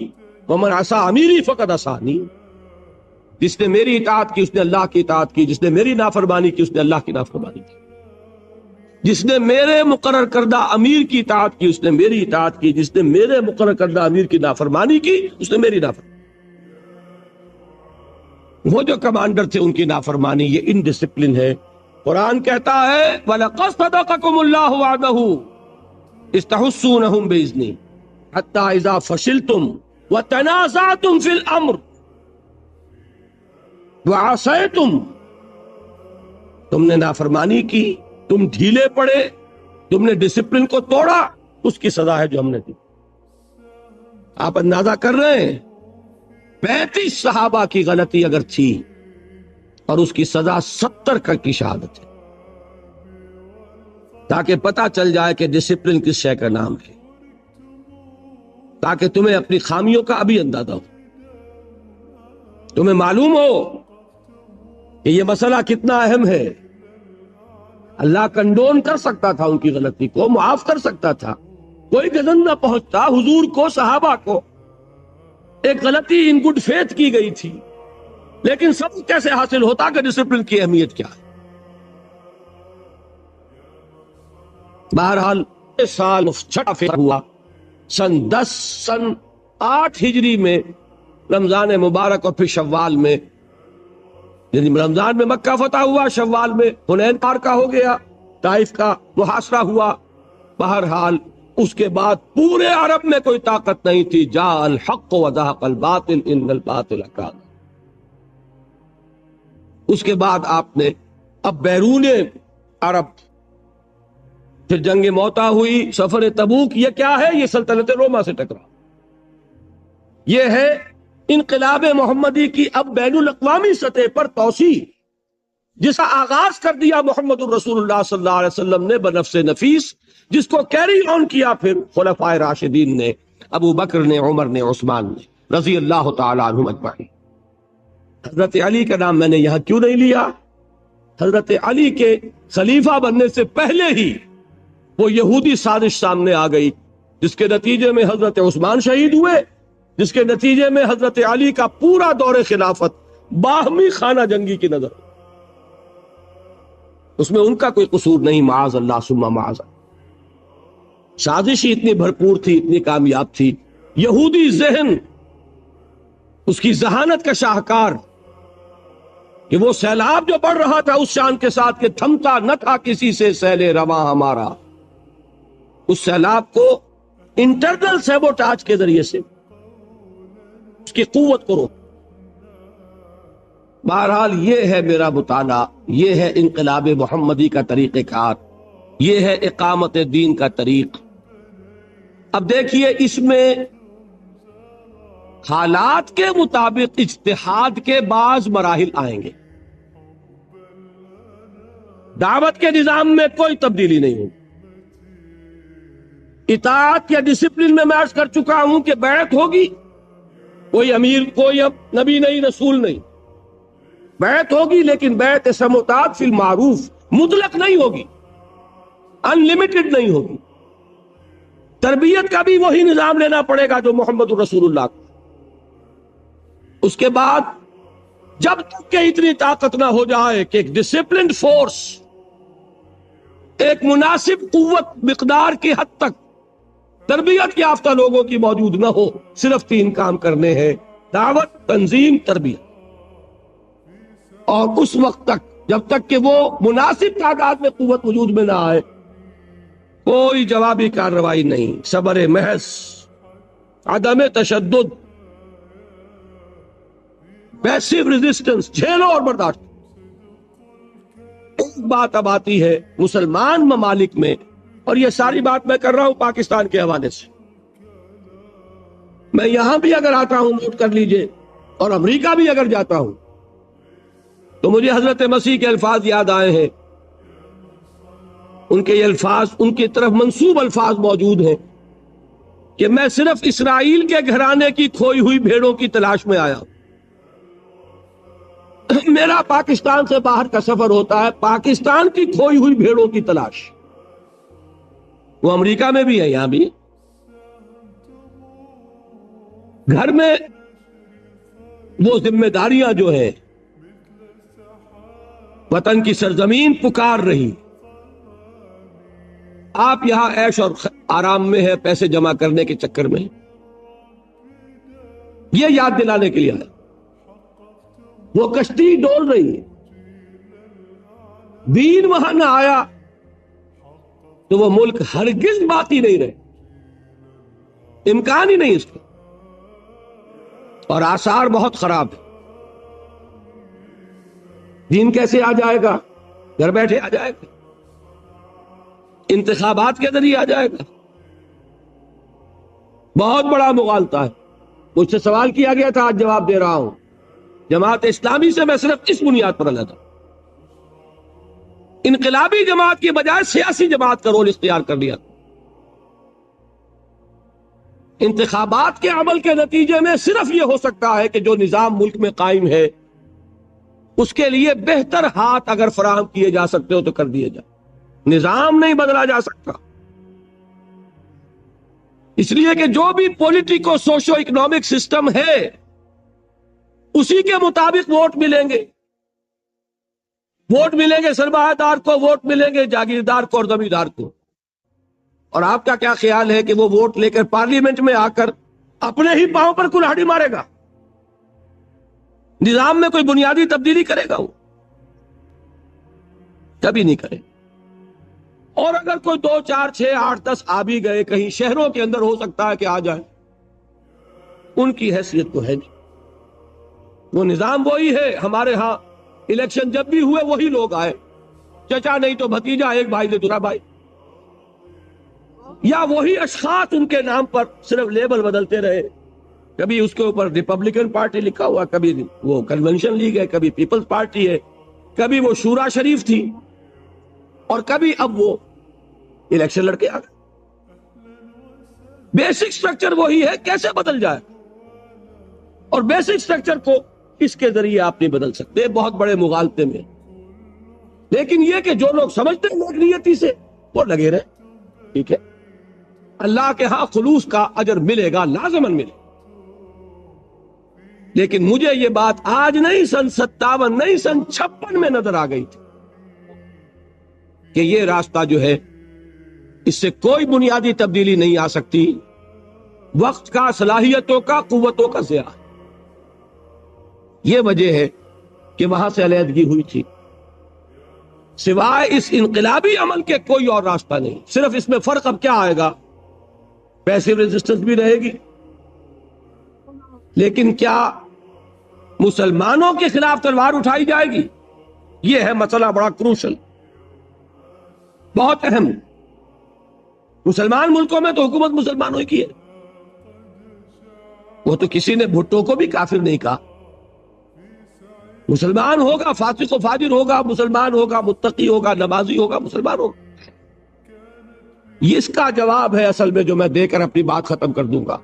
ومن عصى امیری فقد عصانی۔ جس نے میری اطاعت کی اس نے اللہ کی اطاعت کی، جس نے میری نافرمانی کی اس نے اللہ کی نافرمانی کی، جس نے میرے مقرر کردہ امیر کی اطاعت کی اس نے میری اطاعت کی، جس نے میرے مقرر کردہ امیر کی نافرمانی کی اس نے میری نافرمانی۔ وہ جو کمانڈر تھے ان کی نافرمانی، یہ انڈسپلن ہے۔ قرآن کہتا ہے وَلَقَدْ صَدَقَكُمُ اللَّهُ وَعْدَهُ إِذْ تَحُسُّونَهُم بِإِذْنِهِ حَتَّى إِذَا فَشِلْتُمْ وَتَنَازَعْتُمْ فِي الْأَمْرِ وَعَصَيْتُمْ، تم نے نافرمانی کی، تم ڈھیلے پڑے، تم نے ڈسپلن کو توڑا، اس کی سزا ہے جو ہم نے دی۔ آپ اندازہ کر رہے ہیں 35 صحابہ کی غلطی اگر تھی اور اس کی سزا 70 کی شہادت ہے، تاکہ پتہ چل جائے کہ ڈسپلن کس شے کا نام ہے، تاکہ تمہیں اپنی خامیوں کا ابھی اندازہ ہو، تمہیں معلوم ہو کہ یہ مسئلہ کتنا اہم ہے۔ اللہ کنڈون کر سکتا تھا ان کی غلطی کو، معاف کر سکتا تھا، کوئی گزن نہ پہنچتا حضور کو، صحابہ کو۔ ایک غلطی ان گڈ فیتھ کی گئی تھی، لیکن سب کیسے حاصل ہوتا کہ ڈسپلن کی اہمیت کیا ہے۔ بہرحال سال چھٹا فتح ہوا سن 8 ہجری میں، رمضان مبارک اور پھر شوال میں، یعنی رمضان میں مکہ فتح ہوا، شوال میں حنین پار کا ہو گیا، طائف کا محاصرہ ہوا۔ بہرحال اس کے بعد پورے عرب میں کوئی طاقت نہیں تھی، جاء الحق وزهق الباطل ان الباطل کان۔ اس کے بعد آپ نے اب بیرون عرب پھر جنگ موتا ہوئی، سفر تبوک، یہ کیا ہے؟ یہ سلطنت روما سے ٹکرا، یہ ہے انقلاب محمدی کی اب بین الاقوامی سطح پر توسیع، جس کا آغاز کر دیا محمد الرسول اللہ صلی اللہ علیہ وسلم نے بنفس نفیس، جس کو کیری آن کیا پھر خلفائے راشدین نے، ابو بکر نے، عمر نے، عثمان نے، رضی اللہ تعالی عنہم اجمعین۔ حضرت علی کا نام میں نے یہاں کیوں نہیں لیا؟ حضرت علی کے خلیفہ بننے سے پہلے ہی وہ یہودی سازش سامنے آ گئی، جس کے نتیجے میں حضرت عثمان شہید ہوئے، جس کے نتیجے میں حضرت علی کا پورا دور خلافت باہمی خانہ جنگی کی نظر، اس میں ان کا کوئی قصور نہیں، معاذ اللہ ثم معاذ اللہ۔ سازش ہی اتنی بھرپور تھی، اتنی کامیاب تھی، یہودی ذہن اس کی ذہانت کا شاہکار، کہ وہ سیلاب جو بڑھ رہا تھا اس شان کے ساتھ کہ تھمتا نہ تھا کسی سے سیل رواں ہمارا، اس سیلاب کو انٹرنل سیبوٹاج کے ذریعے سے اس کی قوت کو روک۔ بہرحال یہ ہے میرا مطالعہ، یہ ہے انقلاب محمدی کا طریقہ کار، یہ ہے اقامت دین کا طریق۔ اب دیکھیے اس میں حالات کے مطابق اجتہاد کے بعض مراحل آئیں گے، دعوت کے نظام میں کوئی تبدیلی نہیں ہوگی۔ اطاعت یا ڈسپلن میں عرض کر چکا ہوں کہ بیعت ہوگی، کوئی امیر، کوئی اب نبی نہیں، رسول نہیں، بیعت ہوگی، لیکن بیعت سموتات فی المعروف، مطلق نہیں ہوگی، ان لمیٹڈ نہیں ہوگی۔ تربیت کا بھی وہی نظام لینا پڑے گا جو محمد رسول اللہ کو۔ اس کے بعد جب تک کہ اتنی طاقت نہ ہو جائے کہ ایک ڈسپلنڈ فورس، ایک مناسب قوت مقدار کی حد تک تربیت یافتہ لوگوں کی موجود نہ ہو، صرف 3 کام کرنے ہیں: دعوت، تنظیم، تربیت۔ اور اس وقت تک، جب تک کہ وہ مناسب تعداد میں قوت وجود میں نہ آئے، کوئی جوابی کارروائی نہیں، صبر محض، عدم تشدد، پیسیو ریزسٹنس، جھیلو اور برداشت۔ ایک بات اب آتی ہے مسلمان ممالک میں، اور یہ ساری بات میں کر رہا ہوں پاکستان کے حوالے سے، میں یہاں بھی اگر آتا ہوں نوٹ کر لیجئے، اور امریکہ بھی اگر جاتا ہوں تو مجھے حضرت مسیح کے الفاظ یاد آئے ہیں۔ ان کے یہ الفاظ، ان کی طرف منسوب الفاظ موجود ہیں کہ میں صرف اسرائیل کے گھرانے کی کھوئی ہوئی بھیڑوں کی تلاش میں آیا ہوں۔ میرا پاکستان سے باہر کا سفر ہوتا ہے پاکستان کی کھوئی ہوئی بھیڑوں کی تلاش۔ وہ امریکہ میں بھی ہے، یہاں بھی۔ گھر میں وہ ذمہ داریاں جو ہیں، وطن کی سرزمین پکار رہی، آپ یہاں عیش اور آرام میں ہے، پیسے جمع کرنے کے چکر میں، یہ یاد دلانے کے لیے ہے۔ وہ کشتی ڈول رہی ہے، دین وہاں نہ آیا تو وہ ملک ہرگز باقی نہیں رہے، امکان ہی نہیں اس کا، اور آثار بہت خراب ہے۔ دین کیسے آ جائے گا؟ گھر بیٹھے آ جائے گا، انتخابات کے ذریعے آ جائے گا۔ بہت بڑا مغالطہ ہے۔ مجھ سے سوال کیا گیا تھا، آج جواب دے رہا ہوں۔ جماعت اسلامی سے میں صرف اس بنیاد پر علیحدہ، انقلابی جماعت کی بجائے سیاسی جماعت کا رول اختیار کر لیا۔ انتخابات کے عمل کے نتیجے میں صرف یہ ہو سکتا ہے کہ جو نظام ملک میں قائم ہے اس کے لیے بہتر ہاتھ اگر فراہم کیے جا سکتے ہو تو کر دیے جائے، نظام نہیں بدلا جا سکتا۔ اس لیے کہ جو بھی پولیٹیکو سوشو اکنامک سسٹم ہے اسی کے مطابق ووٹ ملیں گے، ووٹ ملیں گے سرمایہ دار کو، ووٹ ملیں گے جاگیردار کو اور زمیندار کو۔ اور آپ کا کیا خیال ہے کہ وہ ووٹ لے کر پارلیمنٹ میں آ کر اپنے ہی پاؤں پر کلہاڑی مارے گا؟ نظام میں کوئی بنیادی تبدیلی کرے گا؟ وہ کبھی نہیں کرے۔ اور اگر کوئی 2 4 6 8 10 آ بھی گئے، کہیں شہروں کے اندر ہو سکتا ہے کہ آ جائے، ان کی حیثیت تو ہے نہیں۔ وہ نظام وہی ہے۔ ہمارے ہاں الیکشن جب بھی ہوئے وہی لوگ آئے، چچا نہیں تو بھتیجا، ایک بھائی سے دوسرا بھائی، یا وہی اشخاص ان کے نام پر صرف لیبل بدلتے رہے۔ کبھی اس کے اوپر ریپبلکن پارٹی لکھا ہوا، کبھی وہ کنونشن لیگ ہے، کبھی پیپلز پارٹی ہے، کبھی وہ شورا شریف تھی، اور کبھی اب وہ الیکشن لڑکے آ گئے۔ بیسک سٹرکچر وہی ہے، کیسے بدل جائے؟ اور بیسک سٹرکچر کو اس کے ذریعے آپ نہیں بدل سکتے، بہت بڑے مغالطے میں۔ لیکن یہ کہ جو لوگ سمجھتے ہیں نیک نیتی سے، وہ لگے رہے، ٹھیک ہے، اللہ کے ہاں خلوص کا اجر ملے گا، لازماً ملے۔ لیکن مجھے یہ بات آج نہیں، سن 57 نہیں، سن 56 میں نظر آ گئی تھی کہ یہ راستہ جو ہے اس سے کوئی بنیادی تبدیلی نہیں آ سکتی۔ وقت کا، صلاحیتوں کا، قوتوں کا ضیاع۔ یہ وجہ ہے کہ وہاں سے علیحدگی ہوئی تھی۔ سوائے اس انقلابی عمل کے کوئی اور راستہ نہیں۔ صرف اس میں فرق اب کیا آئے گا؟ پیسیو ریزسٹنس بھی رہے گی، لیکن کیا مسلمانوں کے خلاف تلوار اٹھائی جائے گی؟ یہ ہے مسئلہ بڑا کروشل، بہت اہم۔ مسلمان ملکوں میں تو حکومت مسلمانوں کی ہے۔ وہ تو کسی نے بھٹو کو بھی کافر نہیں کہا۔ مسلمان ہوگا، فاسق و فاجر ہوگا، مسلمان ہوگا، متقی ہوگا، نمازی ہوگا، مسلمان ہوگا۔ یہ اس کا جواب ہے اصل میں، جو میں دے کر اپنی بات ختم کر دوں گا۔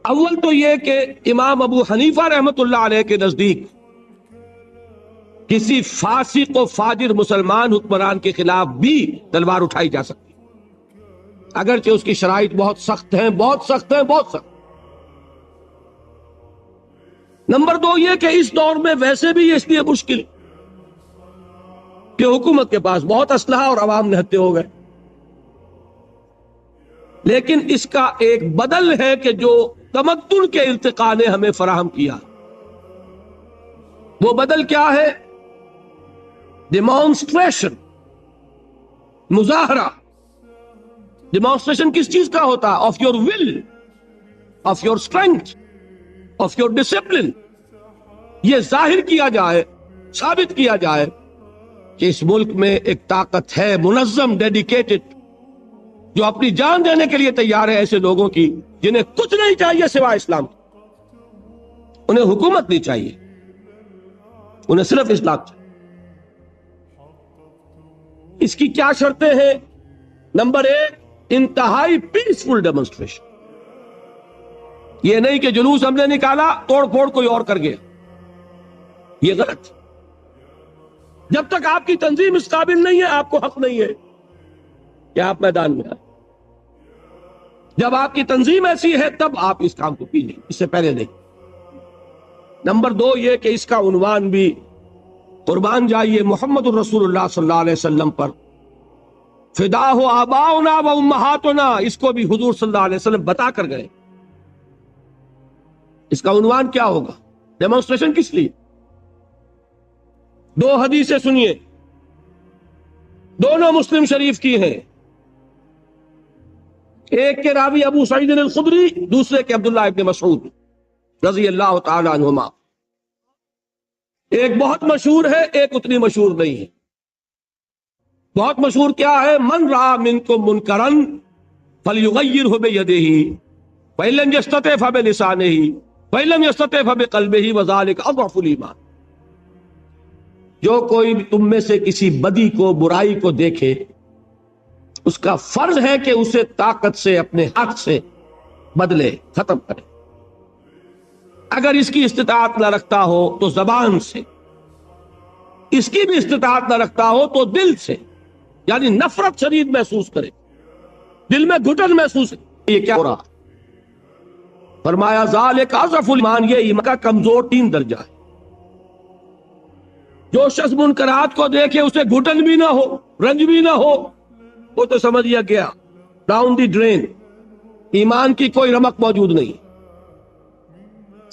اول تو یہ کہ امام ابو حنیفہ رحمت اللہ علیہ کے نزدیک کسی فاسق و فاجر مسلمان حکمران کے خلاف بھی تلوار اٹھائی جا سکتی، اگرچہ اس کی شرائط بہت سخت ہیں، بہت سخت ہیں، بہت سخت۔ نمبر 2 یہ کہ اس دور میں ویسے بھی اس لیے مشکل کہ حکومت کے پاس بہت اسلحہ اور عوام نہتے ہو گئے۔ لیکن اس کا ایک بدل ہے کہ جو تمدن کے ارتقاء نے ہمیں فراہم کیا، وہ بدل کیا ہے؟ ڈیمانسٹریشن، مظاہرہ۔ ڈیمانسٹریشن کس چیز کا ہوتا ہے؟ Of your will, of your strength, of your discipline. یہ ظاہر کیا جائے، ثابت کیا جائے کہ اس ملک میں ایک طاقت ہے، منظم، ڈیڈیکیٹڈ، جو اپنی جان دینے کے لیے تیار ہے، ایسے لوگوں کی جنہیں کچھ نہیں چاہیے سوائے اسلام۔ انہیں حکومت نہیں چاہیے، انہیں صرف اسلام چاہیے۔ اس کی کیا شرطیں ہیں؟ نمبر 1، انتہائی پیسفل ڈیمونسٹریشن۔ یہ نہیں کہ جلوس ہم نے نکالا، توڑ پھوڑ کوئی اور کر گیا، یہ غلط۔ جب تک آپ کی تنظیم اس قابل نہیں ہے، آپ کو حق نہیں ہے کہ آپ میدان میں آئیں۔ جب آپ کی تنظیم ایسی ہے تب آپ اس کام کو کیجیے، اس سے پہلے نہیں۔ نمبر 2 یہ کہ اس کا عنوان بھی قربان جائیے محمد الرسول اللہ صلی اللہ علیہ وسلم پر، فدا ہو آباؤنا و امہاتنا، اس کو بھی حضور صلی اللہ علیہ وسلم بتا کر گئے۔ اس کا عنوان کیا ہوگا؟ ڈیمونسٹریشن کس لیے؟ 2 حدیثیں سنیے، دونوں مسلم شریف کی ہیں۔ ایک کے راوی ابو سعید الخدری، دوسرے کے عبداللہ ابن مسعود رضی اللہ تعالی عنہما۔ ایک بہت مشہور ہے، ایک اتنی مشہور نہیں ہے۔ بہت مشہور کیا ہے؟ من رأى منکم منکرا فلیغیرہ بیدہ فإن لم یستطع فبلسانہ فإن لم یستطع فبقلبہ وذلک اضعف الایمان۔ جو کوئی تم میں سے کسی بدی کو، برائی کو دیکھے، اس کا فرض ہے کہ اسے طاقت سے، اپنے حق سے بدلے، ختم کرے۔ اگر اس کی استطاعت نہ رکھتا ہو تو زبان سے، اس کی بھی استطاعت نہ رکھتا ہو تو دل سے، یعنی نفرت شدید محسوس کرے، دل میں گھٹن محسوس کرے۔ یہ کیا ہو رہا؟ فرمایا ذالک اضعف الایمان، یہ ایمان کا کمزور 3 درجہ ہے۔ جو شخص منکرات کو دیکھے، اسے گھٹن بھی نہ ہو، رنج بھی نہ ہو، وہ تو سمجھ لیا گیا ڈاؤن دی ڈرین، ایمان کی کوئی رمق موجود نہیں۔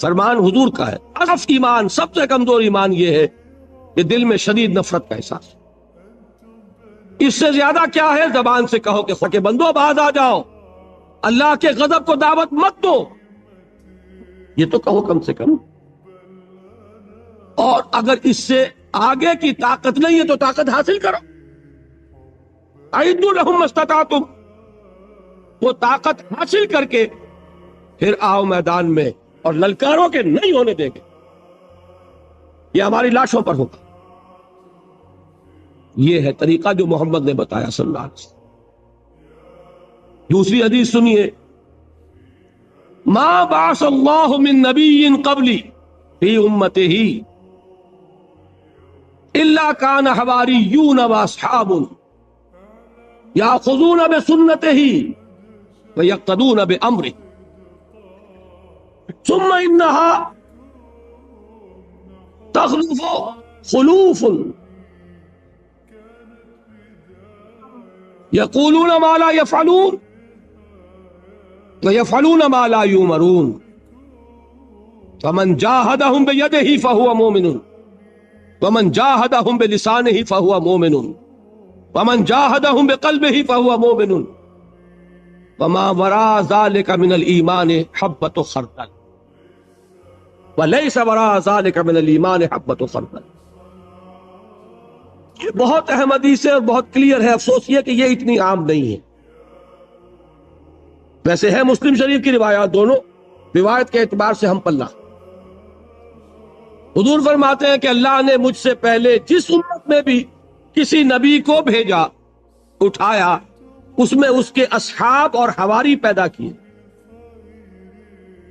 فرمان حضور کا ہے اضعف ایمان، سب سے کمزور ایمان یہ ہے کہ دل میں شدید نفرت کا احساس۔ اس سے زیادہ کیا ہے؟ زبان سے کہو کہ بندو باز آ جاؤ، اللہ کے غضب کو دعوت مت دو، یہ تو کہو کم سے کم۔ اور اگر اس سے آگے کی طاقت نہیں ہے تو طاقت حاصل کرو، اعدوا لهم ما استطعتم، وہ طاقت حاصل کر کے پھر آؤ میدان میں اور للکاروں کے نہیں ہونے دیں گے، یہ ہماری لاشوں پر ہوگا۔ یہ ہے طریقہ جو محمد نے بتایا صلی اللہ علیہ وسلم۔ دوسری حدیث سنیے، ما بعث اللہ من نبی قبلی فی امتہ الا کان حواریون واصحاب یاخذون بسنتہ ویقتدون بامرہ ثم انها تخلف خلوف یقولون ما لا یفعلون ویفعلون ما لا یؤمرون فمن جاہدہم بیدہ فہو مومن ومن جاہدہم بلسانہ فہو مومن ومن جاہدہم بقلبہ فہو مومن وما وراء ذلك من الایمان حبۃ خردل ولیس وراء ذلك من الایمان حبۃ خردل۔ یہ بہت اہم حدیث ہے اور بہت کلیئر ہے، افسوس یہ کہ یہ اتنی عام نہیں ہے۔ ویسے ہے مسلم شریف کی روایات، دونوں روایت کے اعتبار سے ہم پلہ۔ حضور فرماتے ہیں کہ اللہ نے مجھ سے پہلے جس امت میں بھی کسی نبی کو بھیجا اٹھایا، اس میں اس کے اصحاب اور حواری پیدا کیے۔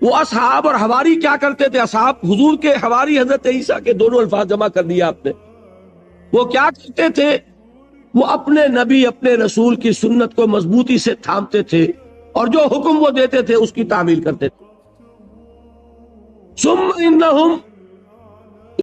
وہ اصحاب اور حواری کیا کرتے تھے؟ اصحاب حضور کے، حواری حضرت عیسیٰ کے، دونوں الفاظ جمع کر دیا آپ نے۔ وہ کیا کرتے تھے؟ وہ اپنے نبی، اپنے رسول کی سنت کو مضبوطی سے تھامتے تھے اور جو حکم وہ دیتے تھے اس کی تعمیل کرتے تھے۔ ثم انہم